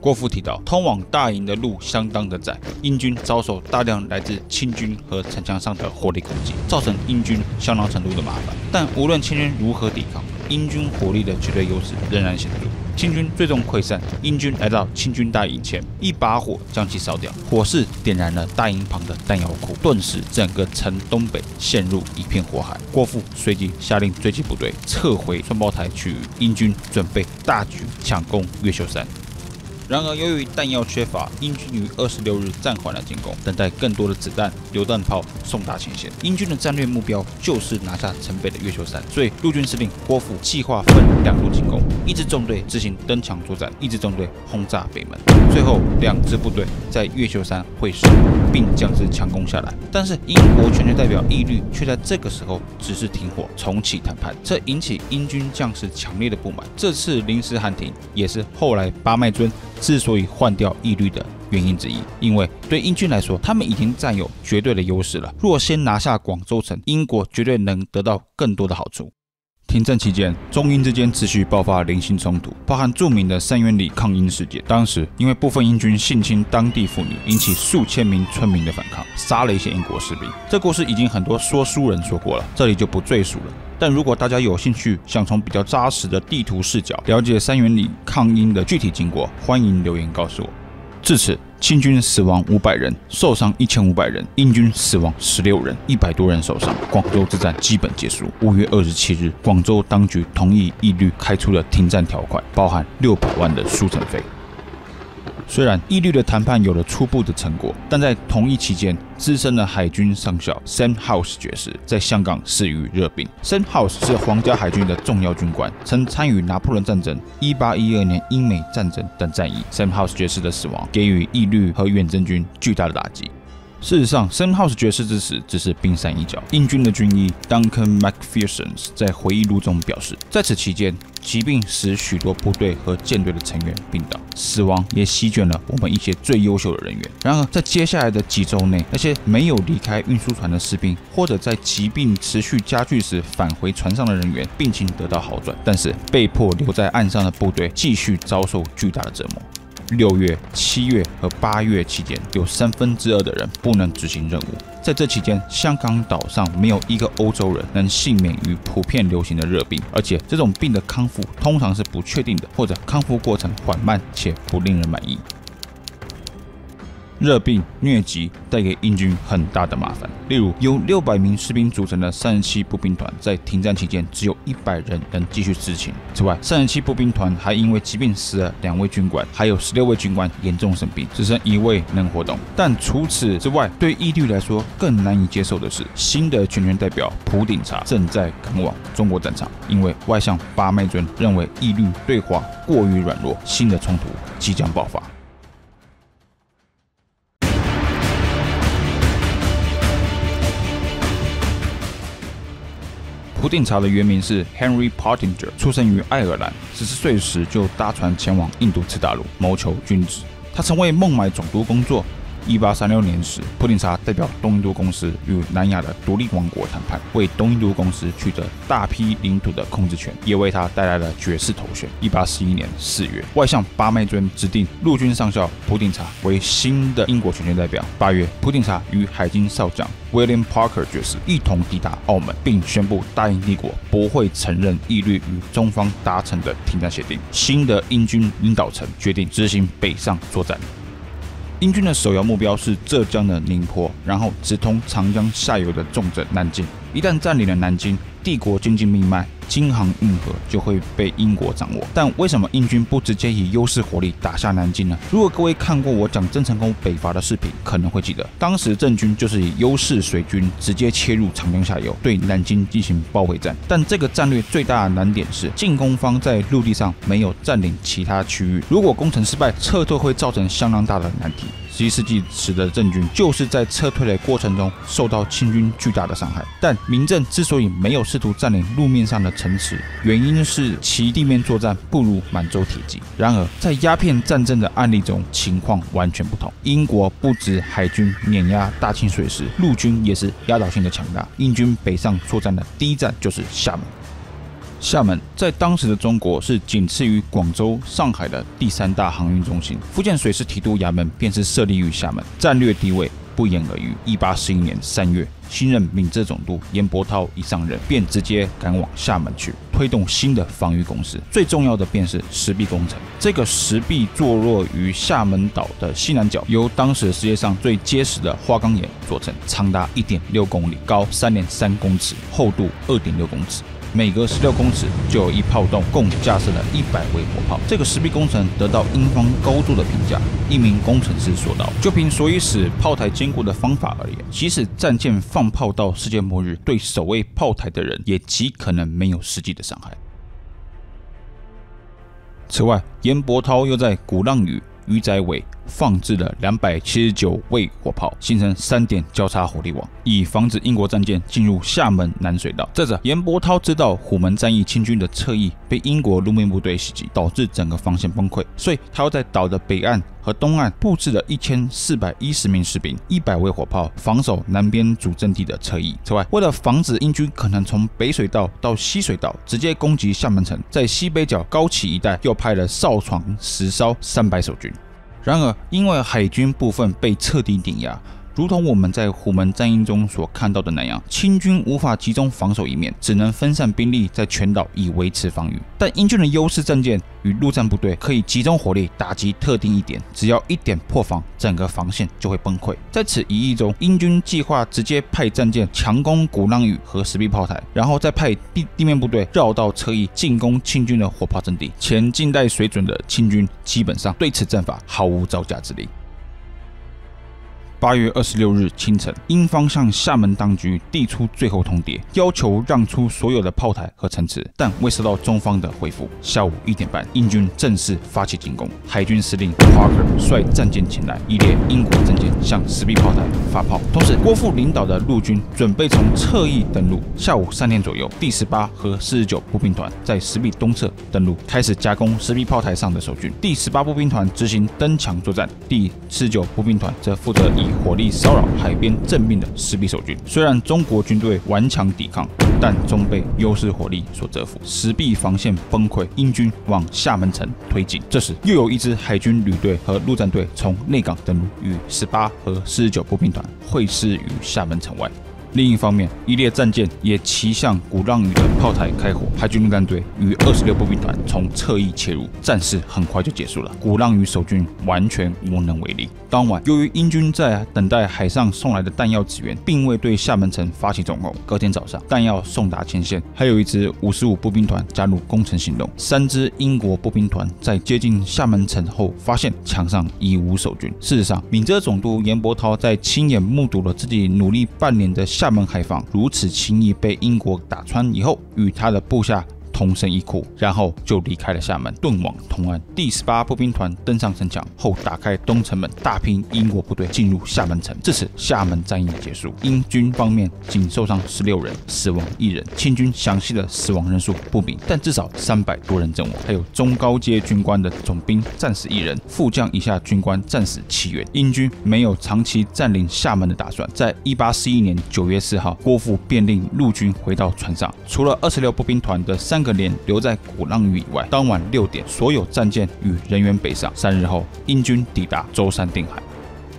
B: 郭附提到，通往大营的路相当的窄，英军遭受大量来自清军和城墙上的火力攻击，造成英军相当程度的麻烦。但无论清军如何抵抗，英军火力的绝对优势仍然显著。清军最终溃散，英军来到清军大营前，一把火将其烧掉，火势点燃了大营旁的弹药库，顿时整个城东北陷入一片火海。郭附随即下令追击部队撤回双胞台区域，英军准备大举抢攻越秀山。然而，由于弹药缺乏，英军于26日暂缓了进攻，等待更多的子弹、榴弹炮送达前线。英军的战略目标就是拿下城北的越秀山，所以陆军司令郭附计划分2路进攻，一支纵队执行登墙作战，一支纵队轰炸北门。最后2支部队在越秀山会师，并将之强攻下来。但是英国全权代表义律却在这个时候只是停火，重启谈判，这引起英军将士强烈的不满。这次临时喊停也是后来巴麦尊之所以换掉义律的原因之一，因为对英军来说，他们已经占有绝对的优势了。若先拿下广州城，英国绝对能得到更多的好处。停战期间，中英之间持续爆发零星冲突，包含著名的三元里抗英事件。当时因为部分英军性侵当地妇女，引起数千名村民的反抗，杀了一些英国士兵。这故事已经很多说书人说过了，这里就不赘述了。但如果大家有兴趣，想从比较扎实的地图视角了解三元里抗英的具体经过，欢迎留言告诉我。至此，清军死亡500人，受伤1500人，英军死亡16人，100多人受伤。广州之战基本结束。5月27日，广州当局同意义律开出了停战条款，包含600万的书城费。虽然义律的谈判有了初步的成果，但在同一期间，资深的海军上校 Sam House 爵士在香港死于热病。Sam House 是皇家海军的重要军官，曾参与拿破仑战争、1812年英美战争等战役。Sam House 爵士的死亡给予义律和远征军巨大的打击。事实上 ，Sam House 爵士之死只是冰山一角。英军的军医 Duncan Macpherson 在回忆录中表示，在此期间，疾病使许多部队和舰队的成员病倒，死亡也席卷了我们一些最优秀的人员。然而，在接下来的几周内，那些没有离开运输船的士兵，或者在疾病持续加剧时返回船上的人员，病情得到好转，但是被迫留在岸上的部队继续遭受巨大的折磨。6月、7月和8月期间，有2/3的人不能执行任务。在这期间，香港岛上没有一个欧洲人能幸免于普遍流行的热病，而且这种病的康复通常是不确定的，或者康复过程缓慢且不令人满意。热病、疟疾带给英军很大的麻烦，例如由600名士兵组成的37步兵团，在停战期间只有100人能继续执勤。此外，37步兵团还因为疾病死了2位军官，还有16位军官严重生病，只剩1位能活动。但除此之外，对义律来说更难以接受的是，新的全权代表普鼎察正在赶往中国战场，因为外相巴麦尊认为义律对华过于软弱，新的冲突即将爆发。普鼎察的原名是 Henry Pottinger， 出生于爱尔兰，14岁时就搭船前往印度次大陆谋求军职。他曾为孟买总督工作。1836年时，普鼎察代表东印度公司与南亚的独立王国谈判，为东印度公司取得大批领土的控制权，也为他带来了爵士头衔。1841年4月，外相巴麦尊指定陆军上校普鼎察为新的英国全权代表。8月，普鼎察与海军少将 William Parker 爵士一同抵达澳门，并宣布大英帝国不会承认义律与中方达成的停战协定。新的英军领导层决定执行北上作战。英军的首要目标是浙江的宁波，然后直通长江下游的重镇南京。一旦占领了南京，帝国经济命脉京杭运河就会被英国掌握。但为什么英军不直接以优势火力打下南京呢？如果各位看过我讲郑成功北伐的视频，可能会记得，当时郑军就是以优势水军直接切入长江下游，对南京进行包围战。但这个战略最大的难点是，进攻方在陆地上没有占领其他区域，如果攻城失败，撤退会造成相当大的难题。17世纪时的郑军就是在撤退的过程中受到清军巨大的伤害。但明郑之所以没有试图占领路面上的城池，原因是其地面作战不如满洲铁骑。然而，在鸦片战争的案例中，情况完全不同。英国不止海军碾压大清水师，陆军也是压倒性的强大。英军北上作战的第一站就是厦门。厦门在当时的中国是仅次于广州、上海的第3大航运中心，福建水师提督衙门便是设立于厦门，战略地位不言而喻。1811年3月，新任闽浙总督严伯涛一上任，便直接赶往厦门去，推动新的防御工事。最重要的便是石壁工程。这个石壁坐落于厦门岛的西南角，由当时世界上最结实的花岗岩做成，长达1.6公里，高3.3公尺，厚度2.6公尺。每隔16公尺就有一炮洞，共架设了100位火炮。这个石壁工程得到英方高度的评价。一名工程师说道：“就凭所以使炮台坚固的方法而言，即使战舰放炮到世界末日，对守卫炮台的人也极可能没有实际的伤害。”此外，严伯涛又在鼓浪屿、鱼仔尾放置了279位火炮，形成3点交叉火力网，以防止英国战舰进入厦门南水道。再者，严伯涛知道虎门战役清军的侧翼被英国路面部队袭击，导致整个防线崩溃，所以他要在岛的北岸和东岸布置了1410名士兵、100位火炮，防守南边主阵地的侧翼。此外，为了防止英军可能从北水道到西水道直接攻击厦门城，在西北角高崎一带又派了哨床10艘300守军。然而，因为海军部分被彻底碾压，如同我们在虎门战役中所看到的那样，清军无法集中防守一面，只能分散兵力在全岛以维持防御。但英军的优势战舰与陆战部队可以集中火力打击特定一点，只要一点破防，整个防线就会崩溃。在此一役中，英军计划直接派战舰强攻鼓浪屿和石壁炮台，然后再派地面部队绕道侧翼进攻清军的火炮阵地。前近代水准的清军基本上对此战法毫无招架之力。8月26日清晨，英方向厦门当局递出最后通牒，要求让出所有的炮台和城池，但未收到中方的回复。下午1点半，英军正式发起进攻。海军司令 Parker 率战舰前来，一列英国战舰向石壁炮台发炮。同时，郭富领导的陆军准备从侧翼登陆。下午3点左右，第18和49步兵团在石壁东侧登陆，开始夹攻石壁炮台上的守军。第18步兵团执行登墙作战，第49步兵团则负责以火力骚扰海边正面的石壁守军。虽然中国军队顽强抵抗，但终被优势火力所折服，石壁防线崩溃，英军往厦门城推进。这时，又有一支海军旅队和陆战队从内港登陆，与18和49步兵团会师于厦门城外。另一方面，一列战舰也骑向鼓浪屿的炮台开火，海军陆战队与26步兵团从侧翼切入，战事很快就结束了。鼓浪屿守军完全无能为力。当晚，由于英军在等待海上送来的弹药支援，并未对厦门城发起总攻。隔天早上，弹药送达前线，还有一支55步兵团加入攻城行动。3支英国步兵团在接近厦门城后，发现墙上已无守军。事实上，闽浙总督严伯涛在亲眼目睹了自己努力半年的厦门海防如此轻易被英国打穿以后，与他的部下同声一哭，然后就离开了厦门，遁往同安。第18步兵团登上城墙后，打开东城门，大批英国部队进入厦门城。至此，厦门战役结束。英军方面仅受伤16人，死亡1人。清军详细的死亡人数不明，但至少300多人阵亡，还有中高阶军官的总兵战死1人，副将以下军官战死7员。英军没有长期占领厦门的打算。在1841年9月4号，郭富便令陆军回到船上，除了26步兵团的3个连留在鼓浪屿以外，当晚6点，所有战舰与人员北上。3日后，英军抵达舟山定海。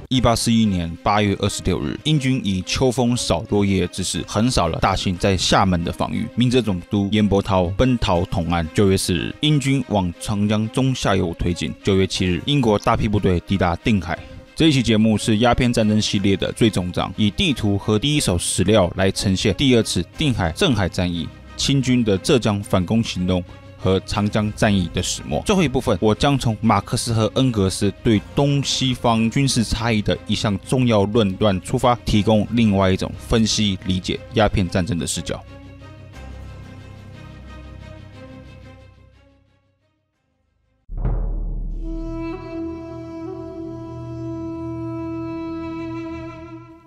B: 1841年8月26日，英军以秋风扫落叶之势横扫了大清在厦门的防御。闽浙总督严伯涛奔逃同安。9月4日，英军往长江中下游推进。9月7日，英国大批部队抵达定海。这一期节目是鸦片战争系列的最终章，以地图和第一手史料来呈现第2次定海镇海战役、清军的浙江反攻行动和长江战役的始末。最后一部分，我将从马克思和恩格斯对东西方军事差异的一项重要论断出发，提供另外一种分析理解鸦片战争的视角。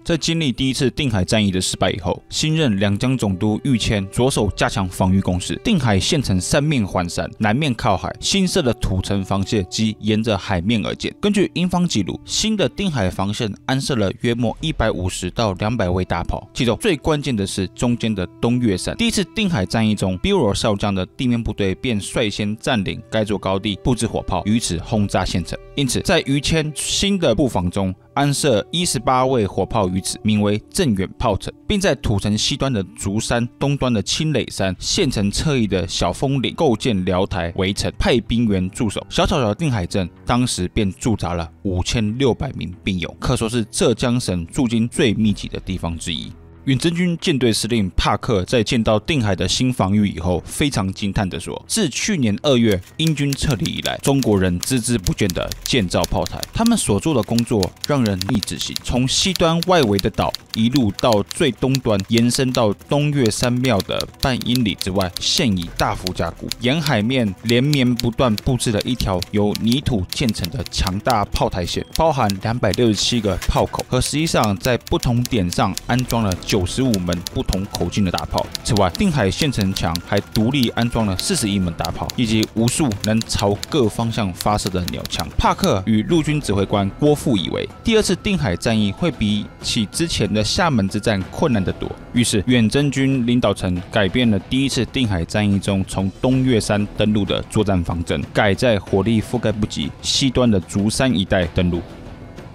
B: 在经历第1次定海战役的失败以后，新任两江总督郁谦着手加强防御工事。定海县城3面环山，南面靠海，新设的土城防线即沿着海面而建。根据英方记录，新的定海防线安设了约莫150到200位大炮，其中最关键的是中间的东岳山。第1次定海战役中，比尔少将的地面部队便率先占领该座高地，布置火炮，于此轰炸县城。因此，在郁谦新的布防中，安设18位火炮于此，名为镇远炮城，并在土城西端的竹山、东端的青垒山、县城侧翼的小峰岭构建寮台围城，派兵员驻守。小小的定海镇当时便驻扎了5600名兵勇，可说是浙江省驻军最密集的地方之一。远征军舰队司令帕克在见到定海的新防御以后，非常惊叹地说：“自去年2月英军撤离以来，中国人孜孜不倦地建造炮台，他们所做的工作让人难以置信。从西端外围的岛一路到最东端，延伸到东岳山庙的半英里之外，现已大幅加固，沿海面连绵不断布置了一条由泥土建成的强大炮台线，包含267个炮口，和实际上在不同点上安装了95门不同口径的大炮。此外，定海县城墙还独立安装了41门大炮，以及无数能朝各方向发射的鸟枪。帕克与陆军指挥官郭富以为，第2次定海战役会比起之前的厦门之战困难得多，于是远征军领导层改变了第1次定海战役中从东岳山登陆的作战方针，改在火力覆盖不及西端的竹山一带登陆。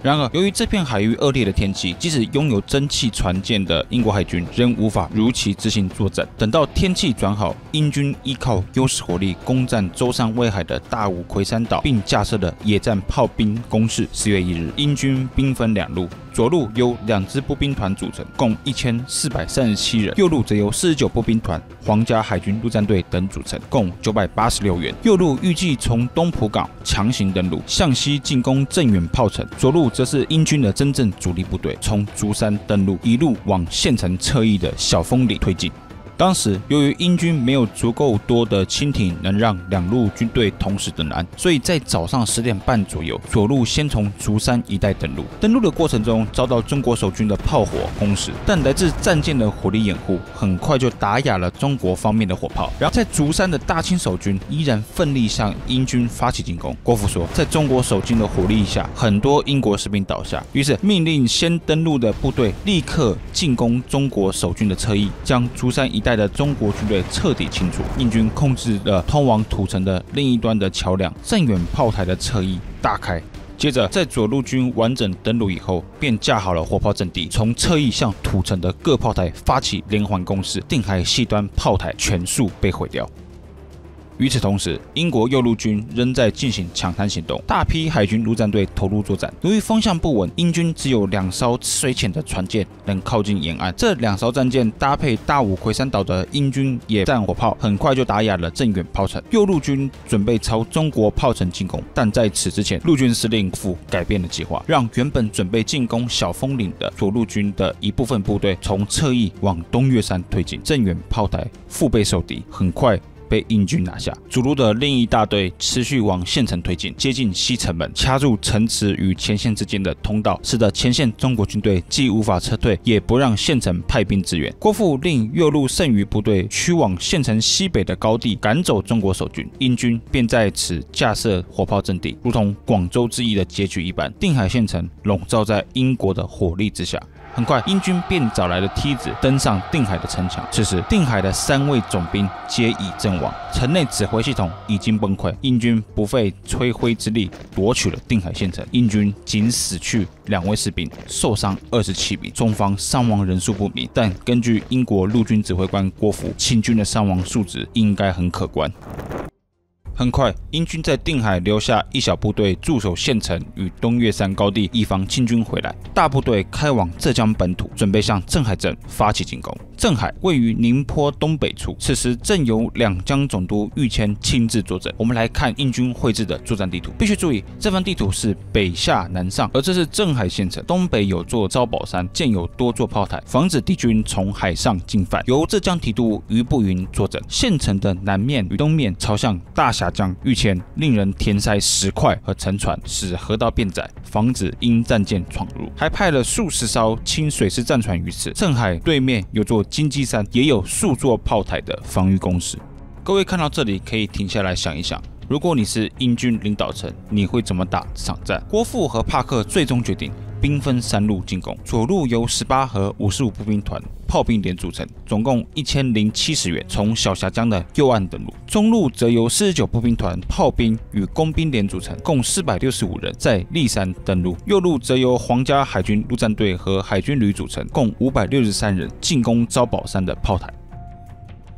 B: 然而，由于这片海域恶劣的天气，即使拥有蒸汽船舰的英国海军仍无法如期执行作战。等到天气转好，英军依靠优势火力攻占舟山卫海的大武魁山岛，并架设了野战炮兵工事。4月1日，英军兵分2路。左路由2支步兵团组成，共1437人；右路则由49步兵团、皇家海军陆战队等组成，共986人。右路预计从东浦港强行登陆，向西进攻镇远炮城；左路则是英军的真正主力部队，从竹山登陆，一路往县城侧翼的小峰里推进。当时，由于英军没有足够多的轻艇能让2路军队同时登岸，所以在早上10点半左右，左路先从竹山一带登陆。登陆的过程中，遭到中国守军的炮火攻势，但来自战舰的火力掩护，很快就打哑了中国方面的火炮。然后，在竹山的大清守军依然奋力向英军发起进攻。郭富说，在中国守军的火力下，很多英国士兵倒下，于是命令先登陆的部队立刻进攻中国守军的侧翼，将竹山一带的中国军队彻底清除。英军控制了通往土城的另一端的桥梁，镇远炮台的侧翼大开。接着，在左路军完整登陆以后，便架好了火炮阵地，从侧翼向土城的各炮台发起连环攻势，定海西端炮台全数被毁掉。与此同时，英国右路军仍在进行抢滩行动，大批海军陆战队投入作战。由于风向不稳，英军只有2艘吃水浅的船舰能靠近沿岸。这2艘战舰搭配大武魁山岛的英军野战火炮，很快就打哑了镇远炮城。右路军准备朝中国炮城进攻，但在此之前，陆军司令傅改变了计划，让原本准备进攻小峰岭的左路军的一部分部队从侧翼往东岳山推进。镇远炮台腹背受敌，很快被英军拿下。主路的另一大队持续往县城推进，接近西城门，掐住城池与前线之间的通道，使得前线中国军队既无法撤退，也不让县城派兵支援。郭富令右路剩余部队驱往县城西北的高地，赶走中国守军，英军便在此架设火炮阵地，如同广州之役的结局一般，定海县城笼罩在英国的火力之下。很快，英军便找来了梯子登上定海的城墙。此时，定海的3位总兵皆已阵亡，城内指挥系统已经崩溃。英军不费吹灰之力夺取了定海县城，英军仅死去2位士兵，受伤27名，中方伤亡人数不明，但根据英国陆军指挥官郭富，清军的伤亡数值应该很可观。很快，英军在定海留下一小部队驻守县城与东岳山高地，以防清军回来。大部队开往浙江本土，准备向镇海镇发起进攻。镇海位于宁波东北处，此时正由2江总督玉谦亲自坐镇。我们来看英军绘制的作战地图，必须注意，这份地图是北下南上，而这是镇海县城，东北有座招宝山，建有多座炮台，防止敌军从海上进犯。由浙江提督于步云坐镇，县城的南面与东面朝向大峡江。玉谦令人填塞石块和沉船，使河道变窄，防止英战舰闯入，还派了数十艘轻水师战船于此。镇海对面有座金鸡山，也有数座炮台的防御工事。各位看到这里可以停下来想一想，如果你是英军领导层，你会怎么打这场战？郭富和帕克最终决定兵分3路进攻，左路由18和55步兵团炮兵连组成，总共1070员，从小峡江的右岸登陆；中路则由49步兵团炮兵与工兵连组成，共465人，在骊山登陆；右路则由皇家海军陆战队和海军旅组成，共563人，进攻招宝山的炮台。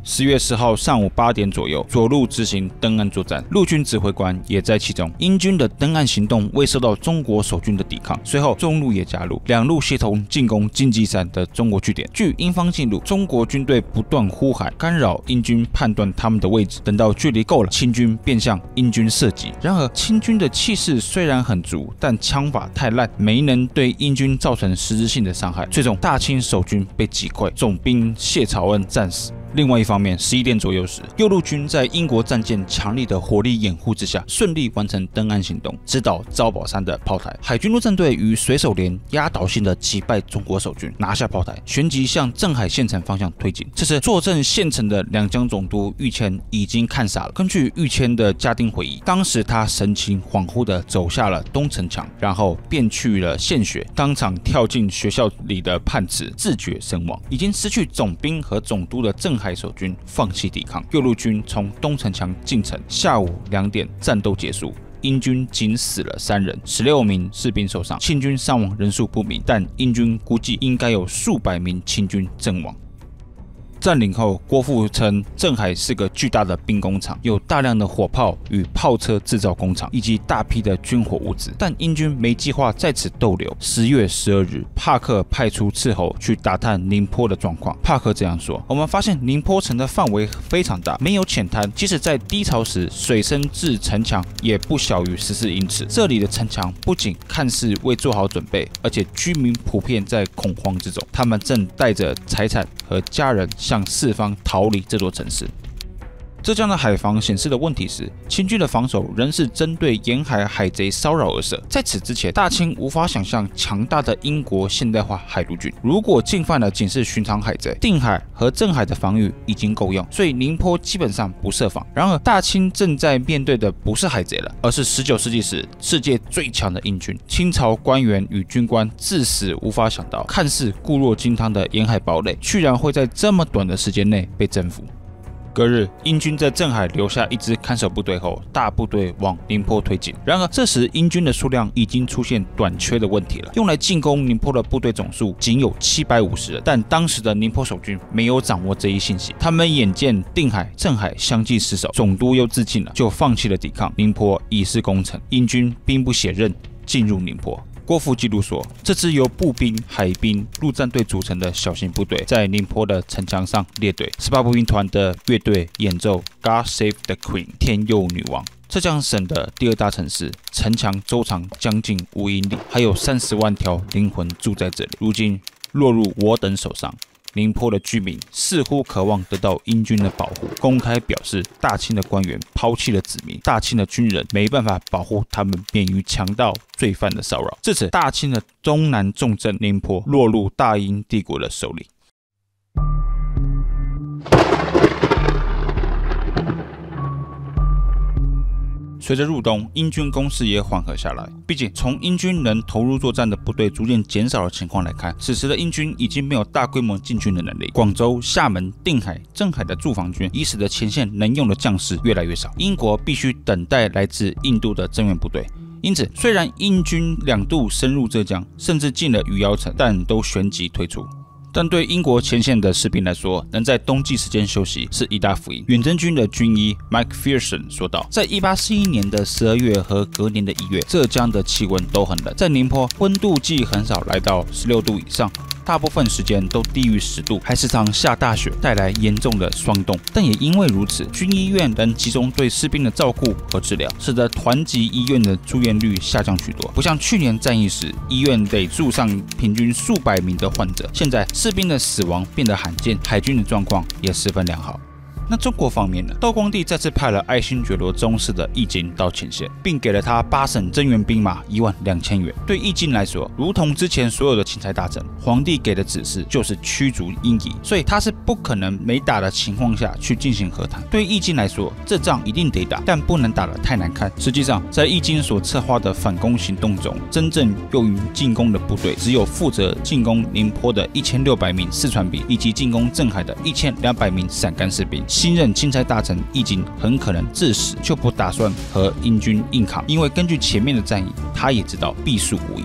B: 10月10号上午8点左右，左路执行登岸作战，陆军指挥官也在其中。英军的登岸行动未受到中国守军的抵抗，随后中路也加入，两路协同进攻金鸡山的中国据点。据英方记录，中国军队不断呼喊，干扰英军判断他们的位置。等到距离够了，清军便向英军射击。然而，清军的气势虽然很足，但枪法太烂，没能对英军造成实质性的伤害。最终，大清守军被击溃，总兵谢朝恩战死。另外一方面，11点左右时，右路军在英国战舰强力的火力掩护之下，顺利完成登岸行动，直捣招宝山的炮台。海军陆战队与水手连压倒性的击败中国守军，拿下炮台，旋即向镇海县城方向推进。这时，坐镇县城的两江总督玉谦已经看傻了。根据玉谦的家丁回忆，当时他神情恍惚地走下了东城墙，然后便去了献血，当场跳进学校里的泮池，自决身亡。已经失去总兵和总督的镇海守军放弃抵抗，右路军从东城墙进城。下午2点，战斗结束。英军仅死了3人，16名士兵受伤，清军伤亡人数不明，但英军估计应该有数百名清军阵亡。占领后，郭附称镇海是个巨大的兵工厂，有大量的火炮与炮车制造工厂，以及大批的军火物资。但英军没计划在此逗留。10月12日，帕克派出斥候去打探宁波的状况。帕克这样说：“我们发现宁波城的范围非常大，没有浅滩，即使在低潮时，水深至城墙也不小于14英尺。这里的城墙不仅看似未做好准备，而且居民普遍在恐慌之中，他们正带着财产和家人向四方逃离这座城市。”浙江的海防显示的问题是，清军的防守仍是针对沿海海贼骚扰而设。在此之前，大清无法想象强大的英国现代化海陆军，如果进犯的仅是寻常海贼，定海和镇海的防御已经够用，所以宁波基本上不设防。然而，大清正在面对的不是海贼了，而是19世纪时世界最强的英军。清朝官员与军官至死无法想到，看似固若金汤的沿海堡垒，居然会在这么短的时间内被征服。隔日，英军在镇海留下一支看守部队后，大部队往宁波推进。然而，这时英军的数量已经出现短缺的问题了。用来进攻宁波的部队总数仅有750人，但当时的宁波守军没有掌握这一信息。他们眼见定海、镇海相继失守，总督又自尽了，就放弃了抵抗。宁波已是攻城，英军兵不血刃进入宁波。郭附记录说，这支由步兵、海兵、陆战队组成的小型部队，在宁波的城墙上列队。18步兵团的乐队演奏 God Save the Queen 天佑女王。浙江省的第2大城市，城墙周长将近5英里，还有30万条灵魂住在这里，如今落入我等手上。宁波的居民似乎渴望得到英军的保护，公开表示大清的官员抛弃了子民，大清的军人没办法保护他们免于强盗罪犯的骚扰。至此，大清的东南重镇宁波落入大英帝国的手里。随着入冬，英军攻势也缓和下来。毕竟，从英军能投入作战的部队逐渐减少的情况来看，此时的英军已经没有大规模进军的能力。广州、厦门、定海、镇海的驻防军已使得前线能用的将士越来越少。英国必须等待来自印度的增援部队。因此，虽然英军2度深入浙江，甚至进了余姚城，但都旋即退出。但对英国前线的士兵来说，能在冬季时间休息是一大福音。远征军的军医 McPherson 说道，在1841年的12月和隔年的1月，浙江的气温都很冷，在宁波温度计很少来到16度以上，大部分时间都低于10度，还时常下大雪，带来严重的霜冻。但也因为如此，军医院能集中对士兵的照顾和治疗，使得团级医院的住院率下降许多。不像去年战役时，医院得住上平均数百名的患者，现在士兵的死亡变得罕见，海军的状况也十分良好。那中国方面呢？道光帝再次派了爱新觉罗宗室的义经到前线，并给了他8省增援兵马12000元。对义经来说，如同之前所有的钦差大臣，皇帝给的指示就是驱逐英夷，所以他是不可能没打的情况下去进行和谈。对义经来说，这仗一定得打，但不能打得太难看。实际上，在义经所策划的反攻行动中，真正用于进攻的部队只有负责进攻宁波的1600名四川兵，以及进攻镇海的1200名陕甘士兵。新任钦差大臣义经很可能自始就不打算和英军硬抗，因为根据前面的战役，他也知道必输无疑。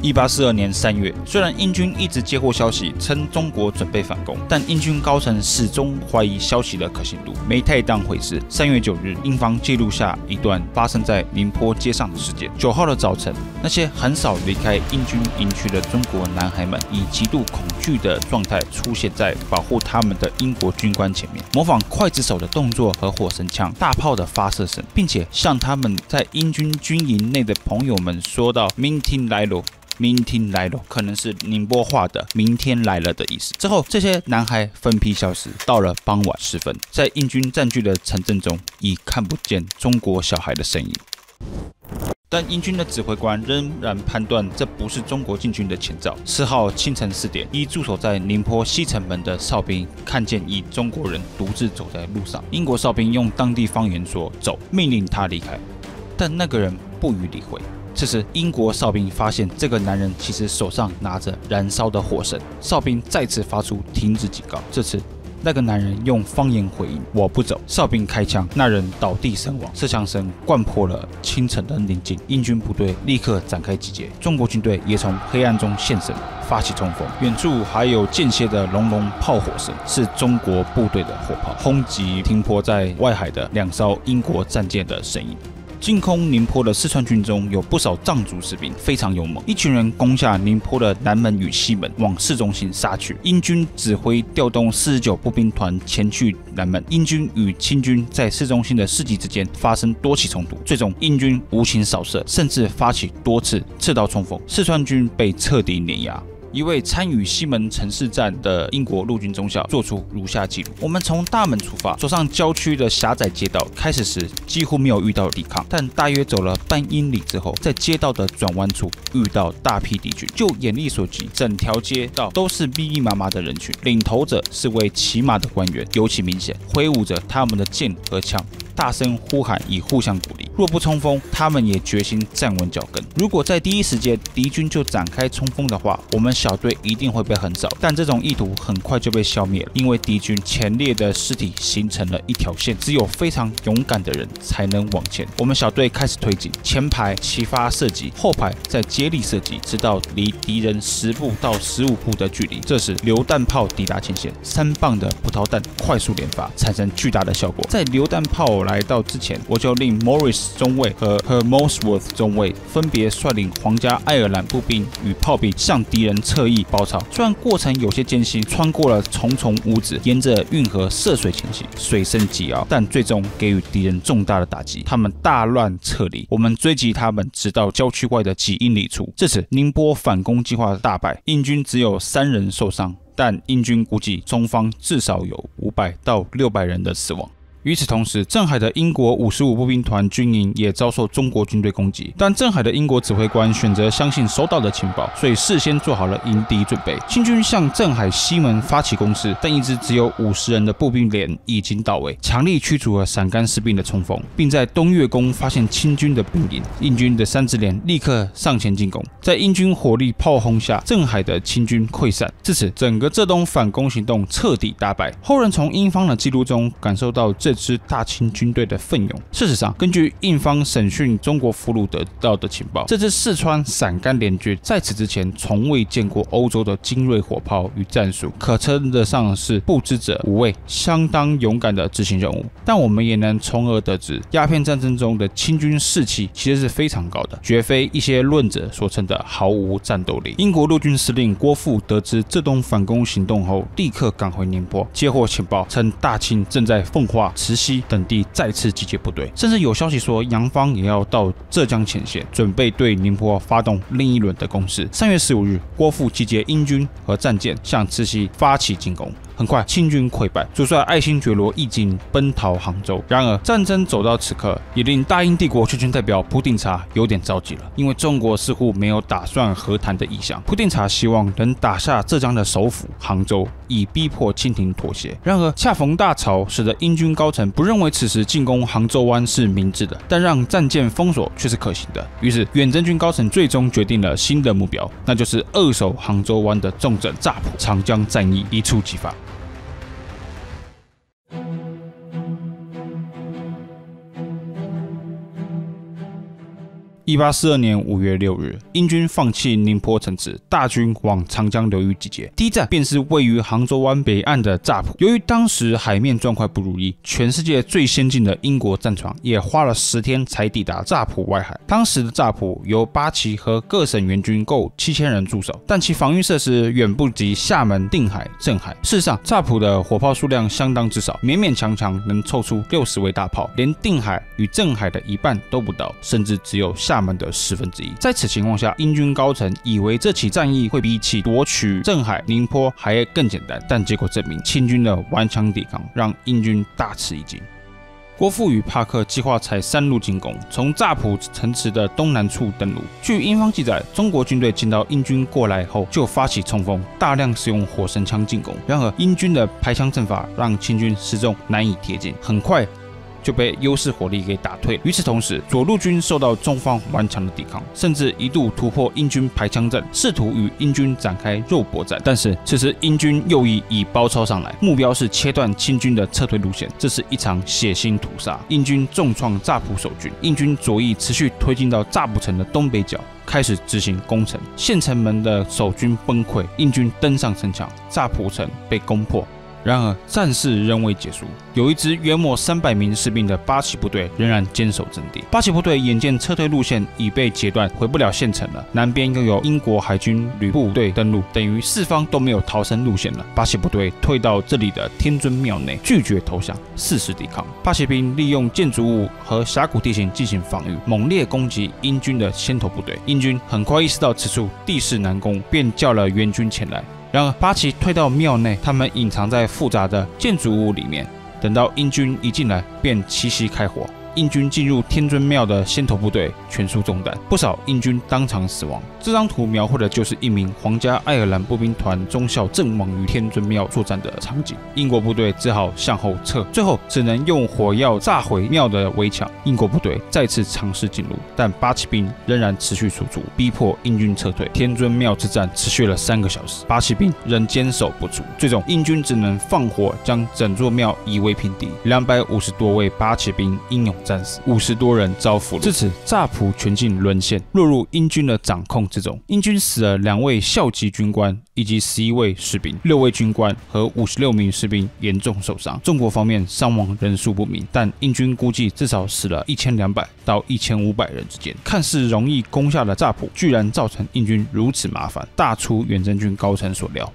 B: 1842年3月，虽然英军一直接获消息称中国准备反攻，但英军高层始终怀疑消息的可信度，没太当回事。3月9日，英方记录下一段发生在宁波街上的事件。9号的早晨，那些很少离开英军营区的中国男孩们，以极度恐惧的状态出现在保护他们的英国军官前面，模仿刽子手的动作和火绳枪、大炮的发射声，并且向他们在英军军营内的朋友们说道：“明天来了。”明天来了，可能是宁波话的“明天来了”的意思。之后，这些男孩分批消失。到了傍晚时分，在英军占据的城镇中，已看不见中国小孩的身影。但英军的指挥官仍然判断这不是中国进军的前兆。10号清晨4点，一驻守在宁波西城门的哨兵看见一中国人独自走在路上。英国哨兵用当地方言说“走”，命令他离开，但那个人不予理会。这时，英国哨兵发现这个男人其实手上拿着燃烧的火绳，哨兵再次发出停止警告。这次，那个男人用方言回应：“我不走。”哨兵开枪，那人倒地身亡。射枪声灌破了清晨的宁静，英军部队立刻展开集结，中国军队也从黑暗中现身，发起冲锋。远处还有间歇的隆隆炮火声，是中国部队的火炮轰击停泊在外海的2艘英国战舰的声音。进攻宁波的四川军中有不少藏族士兵，非常勇猛。一群人攻下宁波的南门与西门，往市中心杀去。英军指挥调动49步兵团前去南门。英军与清军在市中心的市集之间发生多起冲突，最终英军无情扫射，甚至发起多次刺刀冲锋，四川军被彻底碾压。一位参与西门城市战的英国陆军中校做出如下记录：我们从大门出发，走上郊区的狭窄街道，开始时几乎没有遇到抵抗，但大约走了半英里之后，在街道的转弯处遇到大批敌军。就眼力所及，整条街道都是密密麻麻的人群，领头者是位骑马的官员，尤其明显，挥舞着他们的剑和枪，大声呼喊以互相鼓励。若不冲锋，他们也决心站稳脚跟。如果在第一时间敌军就展开冲锋的话，我们小队一定会被横扫。但这种意图很快就被消灭了，因为敌军前列的尸体形成了一条线，只有非常勇敢的人才能往前。我们小队开始推进，前排齐发射击，后排再接力射击，直到离敌人10步到15步的距离。这时榴弹炮抵达前线，3磅的葡萄弹快速连发，产生巨大的效果。在榴弹炮来到之前，我就令 Morris 中尉和 Molesworth 中尉分别率领皇家爱尔兰步兵与炮兵向敌人侧翼包抄。虽然过程有些艰辛，穿过了重重屋子，沿着运河涉水前行，水深急坳，但最终给予敌人重大的打击，他们大乱撤离。我们追击他们，直到郊区外的几英里处。至此，宁波反攻计划大败，英军只有3人受伤，但英军估计中方至少有500到600人的死亡。与此同时，镇海的英国55步兵团军营也遭受中国军队攻击，但镇海的英国指挥官选择相信收到的情报，所以事先做好了迎敌准备。清军向镇海西门发起攻势，但一支只有50人的步兵连已经到位，强力驱逐了陕甘士兵的冲锋，并在东岳宫发现清军的兵营。英军的3支连立刻上前进攻，在英军火力炮轰下，镇海的清军溃散。至此，整个浙东反攻行动彻底大败。后人从英方的记录中感受到这支大清军队的奋勇。事实上，根据印方审讯中国俘虏得到的情报，这支四川陕甘联军在此之前从未见过欧洲的精锐火炮与战术，可称得上是不知者无畏，相当勇敢的执行任务。但我们也能从而得知，鸦片战争中的清军士气其实是非常高的，绝非一些论者所称的毫无战斗力。英国陆军司令郭富得知浙东反攻行动后，立刻赶回宁波，接获情报称大清正在奉化、慈溪等地再次集结部队，甚至有消息说洋方也要到浙江前线，准备对宁波发动另一轮的攻势。3月15日，郭富集结英军和战舰向慈溪发起进攻。很快，清军溃败，主帅爱新觉罗义经奔逃杭州。然而，战争走到此刻，也令大英帝国全权代表普定查有点着急了，因为中国似乎没有打算和谈的意向。普定查希望能打下浙江的首府杭州，以逼迫清廷妥协。然而，恰逢大潮，使得英军高层不认为此时进攻杭州湾是明智的，但让战舰封锁却是可行的。于是，远征军高层最终决定了新的目标，那就是扼守杭州湾的重镇乍浦。长江战役一触即发。1842年5月6日，英军放弃宁波城池，大军往长江流域集结。第一站便是位于杭州湾北岸的乍浦。由于当时海面状况不如意，全世界最先进的英国战船也花了10天才抵达乍浦外海。当时的乍浦由八旗和各省援军共7000人驻守，但其防御设施远不及厦门、定海、镇海。事实上，乍浦的火炮数量相当之少，勉勉强强能凑出60位大炮，连定海与镇海的一半都不到，甚至只有厦门的1/10。在此情况下，英军高层以为这起战役会比起夺取镇海、宁波还更简单，但结果证明清军的顽强抵抗让英军大吃一惊。郭富与帕克计划采3路进攻，从乍浦城池的东南处登陆。据英方记载，中国军队见到英军过来后就发起冲锋，大量使用火绳枪进攻。然而，英军的排枪阵法让清军始终难以贴近，很快就被优势火力给打退。与此同时，左路军受到中方顽强的抵抗，甚至一度突破英军排枪阵，试图与英军展开肉搏战。但是此时英军右翼已包抄上来，目标是切断清军的撤退路线。这是一场血腥屠杀，英军重创乍浦守军，英军左翼持续推进到乍浦城的东北角，开始执行攻城。县城门的守军崩溃，英军登上城墙，乍浦城被攻破。然而，战事仍未结束，有一支约莫300名士兵的八旗部队仍然坚守阵地。八旗部队眼见撤退路线已被截断，回不了县城了，南边又有英国海军旅部队登陆，等于四方都没有逃生路线了。八旗部队退到这里的天尊庙内，拒绝投降，誓死抵抗。八旗兵利用建筑物和峡谷地形进行防御，猛烈攻击英军的先头部队。英军很快意识到此处地势难攻，便叫了援军前来。然而，八旗退到庙内，他们隐藏在复杂的建筑物里面。等到英军一进来，便齐齐开火。英军进入天尊庙的先头部队全数中弹，不少英军当场死亡。这张图描绘的就是一名皇家爱尔兰步兵团中校阵亡于天尊庙作战的场景。英国部队只好向后撤，最后只能用火药炸毁庙的围墙。英国部队再次尝试进入，但八旗兵仍然持续输出，逼迫英军撤退。天尊庙之战持续了3个小时，八旗兵仍坚守不住。最终，英军只能放火将整座庙夷为平地。250多位八旗兵英勇战死，50多人遭俘虏。至此，乍浦全境沦陷，落入英军的掌控之中。英军死了2位校级军官以及11位士兵，6位军官和56名士兵严重受伤。中国方面伤亡人数不明，但英军估计至少死了1200到1500人之间。看似容易攻下的乍浦，居然造成英军如此麻烦，大出远征军高层所料。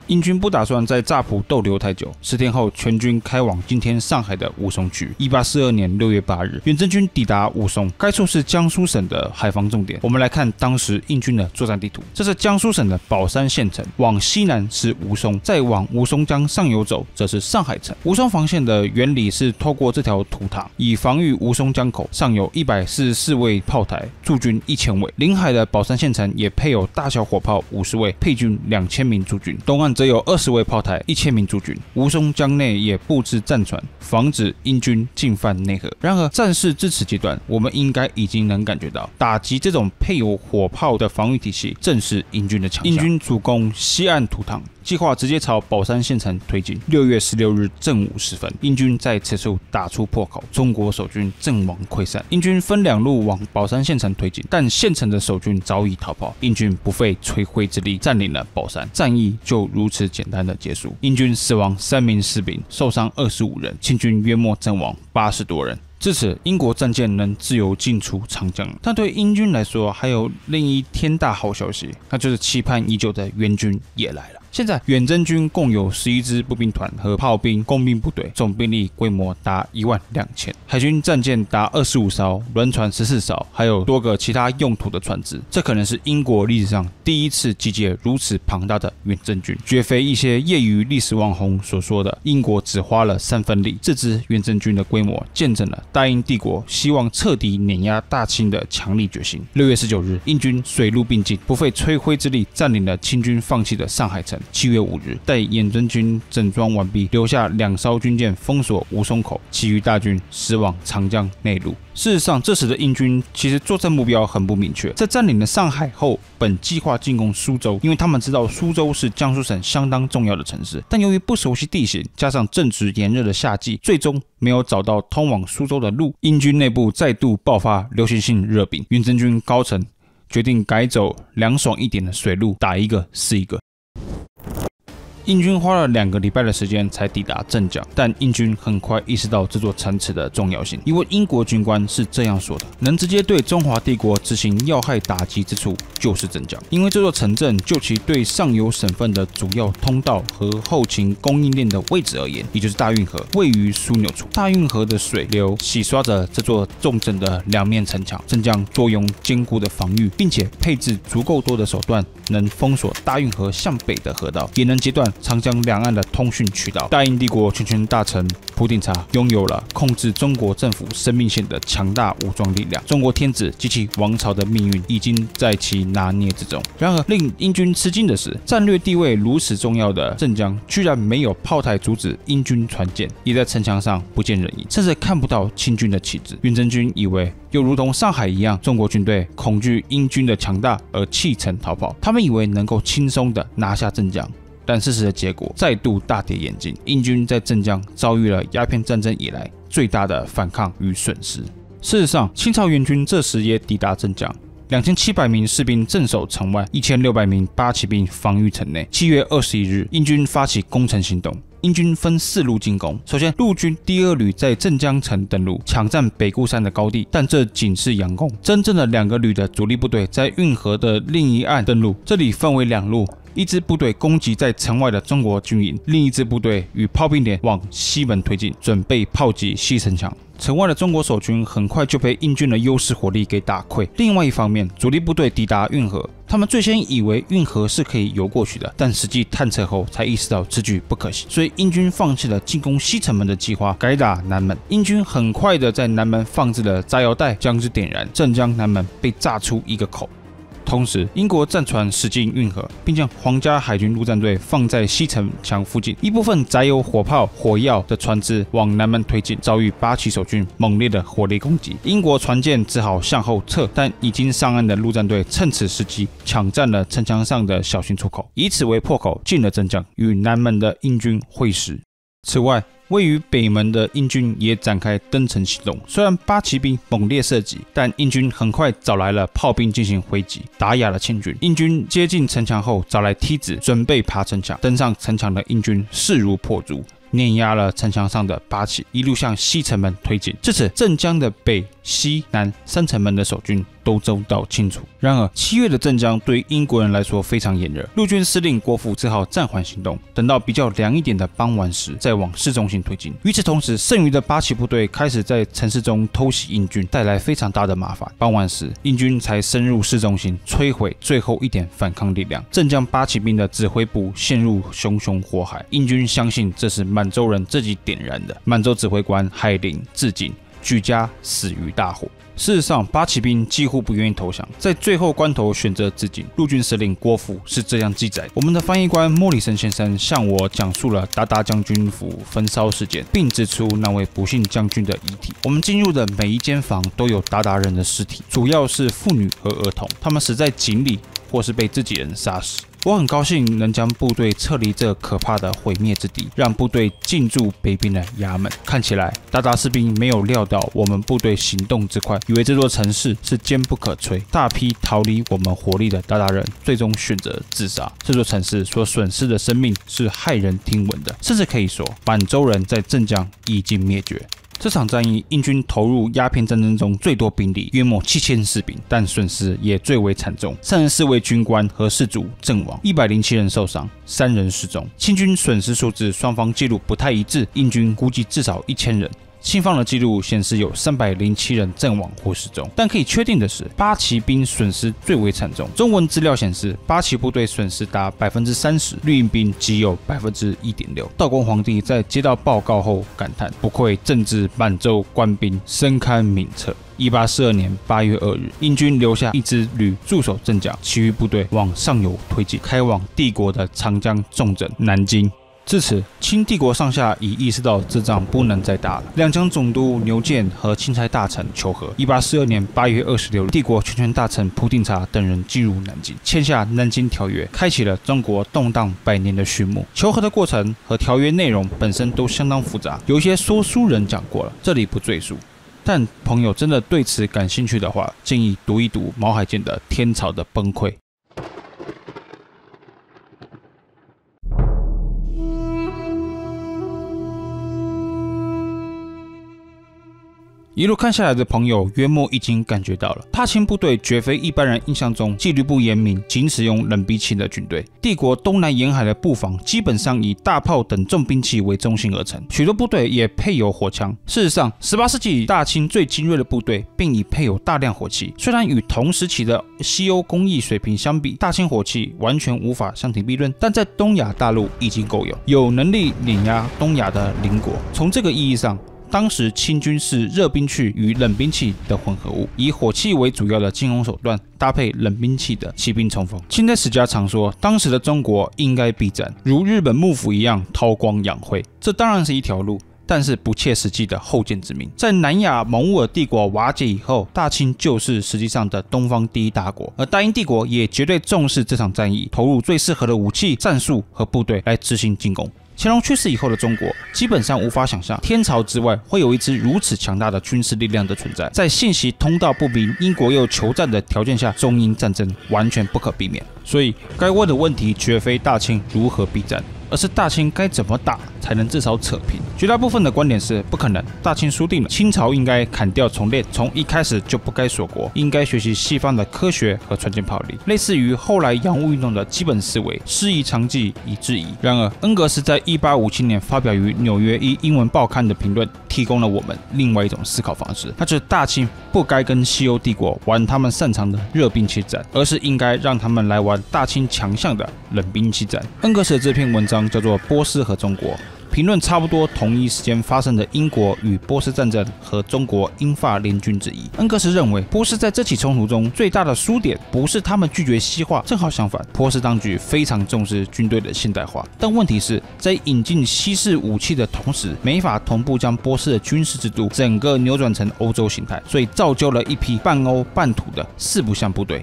B: 英军不打算在乍浦逗留太久，10天后，全军开往今天上海的吴淞区。1842年6月8日，远征军抵达吴淞，该处是江苏省的海防重点。我们来看当时英军的作战地图，这是江苏省的宝山县城，往西南是吴淞，再往吴淞江上游走，则是上海城。吴淞防线的原理是透过这条土塔，以防御吴淞江口。上有144位炮台，驻军1000位。临海的宝山县城也配有大小火炮50位，配军2000名驻军。东岸则有20位炮台，1000名驻军。吴淞江内也布置战船，防止英军进犯内河。然而，战事至此阶段，我们应该已经能感觉到，打击这种配有火炮的防御体系，正是英军的强项。英军主攻西岸土塘，计划直接朝宝山县城推进。6月16日正午时分，英军在此处打出破口，中国守军阵亡溃散。英军分2路往宝山县城推进，但县城的守军早已逃跑。英军不费吹灰之力占领了宝山，战役就如此简单的结束。英军死亡3名士兵，受伤25人，清军约莫阵亡80多人。至此，英国战舰能自由进出长江。但对英军来说，还有另一天大好消息，那就是期盼已久的援军也来了。现在远征军共有11支步兵团和炮兵、工兵部队，总兵力规模达12000，海军战舰达25艘，轮船14艘，还有多个其他用途的船只。这可能是英国历史上第一次集结如此庞大的远征军，绝非一些业余历史网红所说的英国只花了3分力。这支远征军的规模见证了大英帝国希望彻底碾压大清的强力决心。6月19日，英军水陆并进，不费吹灰之力占领了清军放弃的上海城。7月5日，待远征军整装完毕，留下2艘军舰封锁吴淞口，其余大军驶往长江内陆。事实上，这时的英军其实作战目标很不明确。在占领了上海后，本计划进攻苏州，因为他们知道苏州是江苏省相当重要的城市。但由于不熟悉地形，加上正值炎热的夏季，最终没有找到通往苏州的路。英军内部再度爆发流行性热病，远征军高层决定改走凉爽一点的水路，打一个是一个。英军花了2个礼拜的时间才抵达镇江，但英军很快意识到这座城池的重要性。一位英国军官是这样说的：能直接对中华帝国执行要害打击之处就是镇江，因为这座城镇就其对上游省份的主要通道和后勤供应链的位置而言，也就是大运河位于枢纽处。大运河的水流洗刷着这座重镇的2面城墙，镇江坐拥坚固的防御，并且配置足够多的手段，能封锁大运河向北的河道，也能截断长江两岸的通讯渠道。大英帝国全权大臣普鼎查拥有了控制中国政府生命线的强大武装力量，中国天子及其王朝的命运已经在其拿捏之中。然而，令英军吃惊的是，战略地位如此重要的镇江，居然没有炮台阻止英军船舰，也在城墙上不见人影，甚至看不到清军的旗帜。远征军以为，又如同上海一样，中国军队恐惧英军的强大而弃城逃跑，他们以为能够轻松地拿下镇江。但事实的结果再度大跌眼镜，英军在镇江遭遇了鸦片战争以来最大的反抗与损失。事实上，清朝援军这时也抵达镇江，2700名士兵镇守城外，1600名八旗兵防御城内。7月21日，英军发起攻城行动。英军分4路进攻。首先，陆军第2旅在镇江城登陆，抢占北固山的高地，但这仅是佯攻。真正的2个旅的主力部队在运河的另一岸登陆，这里分为2路。一支部队攻击在城外的中国军营，另一支部队与炮兵连往西门推进，准备炮击西城墙。城外的中国守军很快就被英军的优势火力给打溃。另外一方面，主力部队抵达运河，他们最先以为运河是可以游过去的，但实际探测后才意识到此举不可行，所以英军放弃了进攻西城门的计划，改打南门。英军很快的在南门放置了炸药弹，将之点燃，镇江南门被炸出一个口。同时，英国战船驶进运河，并将皇家海军陆战队放在西城墙附近。一部分载有火炮、火药的船只往南门推进，遭遇八旗守军猛烈的火力攻击。英国船舰只好向后撤，但已经上岸的陆战队趁此时机抢占了城墙上的小型出口，以此为破口进了镇江，与南门的英军会师。此外，位于北门的英军也展开登城行动。虽然八旗兵猛烈射击，但英军很快找来了炮兵进行回击，打哑了清军。英军接近城墙后，找来梯子准备爬城墙。登上城墙的英军势如破竹，碾压了城墙上的八旗，一路向西城门推进。至此，镇江的北、西、南3城门的守军都遭到清除。然而，7月的镇江对英国人来说非常炎热，陆军司令郭附只好暂缓行动，等到比较凉一点的傍晚时，再往市中心推进。与此同时，剩余的八旗部队开始在城市中偷袭英军，带来非常大的麻烦。傍晚时，英军才深入市中心，摧毁最后一点反抗力量。镇江八旗兵的指挥部陷入熊熊火海，英军相信这是满洲人自己点燃的。满洲指挥官海林自尽，举家死于大火。事实上，八旗兵几乎不愿意投降，在最后关头选择自尽。陆军司令郭附是这样记载：我们的翻译官莫里森先生向我讲述了鞑靼将军府焚烧事件，并指出那位不幸将军的遗体。我们进入的每一间房都有鞑靼人的尸体，主要是妇女和儿童，他们死在井里或是被自己人杀死。我很高兴能将部队撤离这可怕的毁灭之地，让部队进驻北边的衙门。看起来，鞑靼士兵没有料到我们部队行动之快，以为这座城市是坚不可摧。大批逃离我们火力的鞑靼人，最终选择自杀。这座城市所损失的生命是骇人听闻的，甚至可以说，满洲人在镇江已经灭绝。这场战役，英军投入鸦片战争中最多兵力，约莫7000士兵，但损失也最为惨重，34位军官和士卒阵亡，107人受伤，3人失踪。清军损失数字双方记录不太一致，英军估计至少1000人。清方的记录显示有307人阵亡或失踪，但可以确定的是，八旗兵损失最为惨重。中文资料显示，八旗部队损失达30%，绿营兵仅有1.6%。道光皇帝在接到报告后感叹：“不愧政治满洲官兵，深堪名册。” 1842年8月2日，英军留下1支旅驻守镇江，其余部队往上游推进，开往帝国的长江重镇南京。至此，清帝国上下已意识到这仗不能再打了。两江总督牛建和钦差大臣求和。1842年8月26日，帝国全权大臣蒲定察等人进入南京，签下《南京条约》，开启了中国动荡100年的序幕。求和的过程和条约内容本身都相当复杂，有一些说书人讲过了，这里不赘述。 但朋友真的对此感兴趣的话，建议读一读毛海建的《天朝的崩溃》。一路看下来的朋友，约莫已经感觉到了，大清部队绝非一般人印象中纪律不严明、仅使用冷兵器的军队。帝国东南沿海的布防基本上以大炮等重兵器为中心而成，许多部队也配有火枪。事实上，18世纪大清最精锐的部队并已配有大量火器。虽然与同时期的西欧工艺水平相比，大清火器完全无法相提并论，但在东亚大陆已经够用，有能力碾压东亚的邻国。从这个意义上， 当时清军是热兵器与冷兵器的混合物，以火器为主要的进攻手段，搭配冷兵器的骑兵冲锋。清代史家常说，当时的中国应该避战，如日本幕府一样韬光养晦。这当然是一条路，但是不切实际的后见之明。在南亚蒙兀尔帝国瓦解以后，大清就是实际上的东方第一大国，而大英帝国也绝对重视这场战役，投入最适合的武器、战术和部队来执行进攻。 乾隆去世以后的中国，基本上无法想象天朝之外会有一支如此强大的军事力量的存在。在信息通道不明、英国又求战的条件下，中英战争完全不可避免。所以，该问的问题绝非大清如何避战，而是大清该怎么打才能至少扯平。绝大部分的观点是不可能，大清输定了，清朝应该砍掉重练，从一开始就不该锁国，应该学习西方的科学和船舰炮力，类似于后来洋务运动的基本思维，师夷长技以制夷。然而，恩格斯在1857年发表于纽约一英文报刊的评论，提供了我们另外一种思考方式，那就是大清不该跟西欧帝国玩他们擅长的热兵器战，而是应该让他们来玩大清强项的冷兵器战。恩格斯的这篇文章叫做《波斯和中国》。 评论差不多同一时间发生的英国与波斯战争和中国英法联军之役。恩格斯认为，波斯在这起冲突中最大的输点不是他们拒绝西化，正好相反，波斯当局非常重视军队的现代化。但问题是在引进西式武器的同时，没法同步将波斯的军事制度整个扭转成欧洲形态，所以造就了一批半欧半土的四不像部队。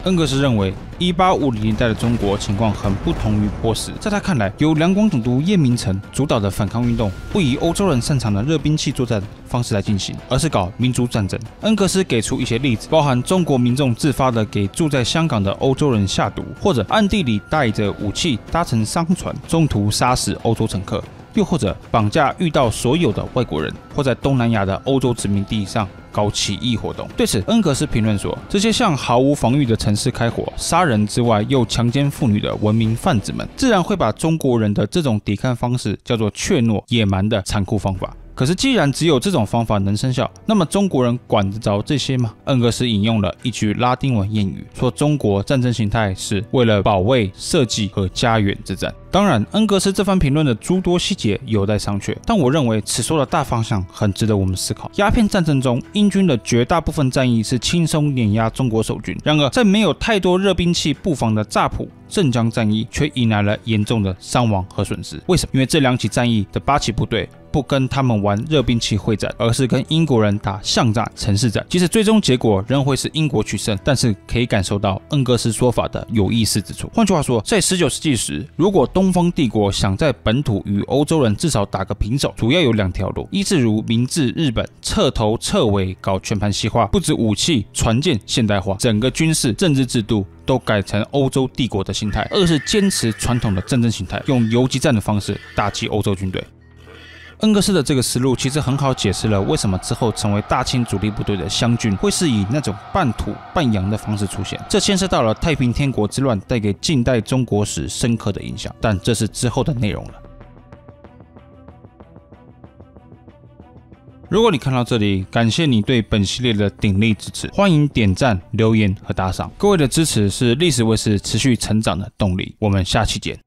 B: 恩格斯认为，1850年代的中国情况很不同于波斯。在他看来，由两广总督叶明琛主导的反抗运动，不以欧洲人擅长的热兵器作战方式来进行，而是搞民族战争。恩格斯给出一些例子，包含中国民众自发的给住在香港的欧洲人下毒，或者暗地里带着武器搭乘商船，中途杀死欧洲乘客。 又或者绑架遇到所有的外国人，或在东南亚的欧洲殖民地上搞起义活动。对此，恩格斯评论说，这些向毫无防御的城市开火、杀人之外又强奸妇女的文明贩子们，自然会把中国人的这种抵抗方式叫做怯懦、野蛮的残酷方法。 可是，既然只有这种方法能生效，那么中国人管得着这些吗？恩格斯引用了一句拉丁文谚语，说中国战争形态是为了保卫、社稷和家园之战。当然，恩格斯这番评论的诸多细节有待商榷，但我认为此说的大方向很值得我们思考。鸦片战争中，英军的绝大部分战役是轻松碾压中国守军，然而在没有太多热兵器布防的乍浦、镇江战役，却引来了严重的伤亡和损失。为什么？因为这两起战役的八旗部队 不跟他们玩热兵器会战，而是跟英国人打巷战、城市战。即使最终结果仍会是英国取胜，但是可以感受到恩格斯说法的有意思之处。换句话说，在19世纪时，如果东方帝国想在本土与欧洲人至少打个平手，主要有两条路：一是如明治日本彻头彻尾搞全盘西化，不止武器、船舰现代化，整个军事、政治制度 都改成欧洲帝国的形态；二是坚持传统的战争形态，用游击战的方式打击欧洲军队。恩格斯的这个思路其实很好解释了为什么之后成为大清主力部队的湘军会是以那种半土半洋的方式出现。这牵涉到了太平天国之乱带给近代中国史深刻的影响，但这是之后的内容了。如果你看到这里，感谢你对本系列的鼎力支持，欢迎点赞、留言和打赏。各位的支持是历史卫视持续成长的动力。我们下期见。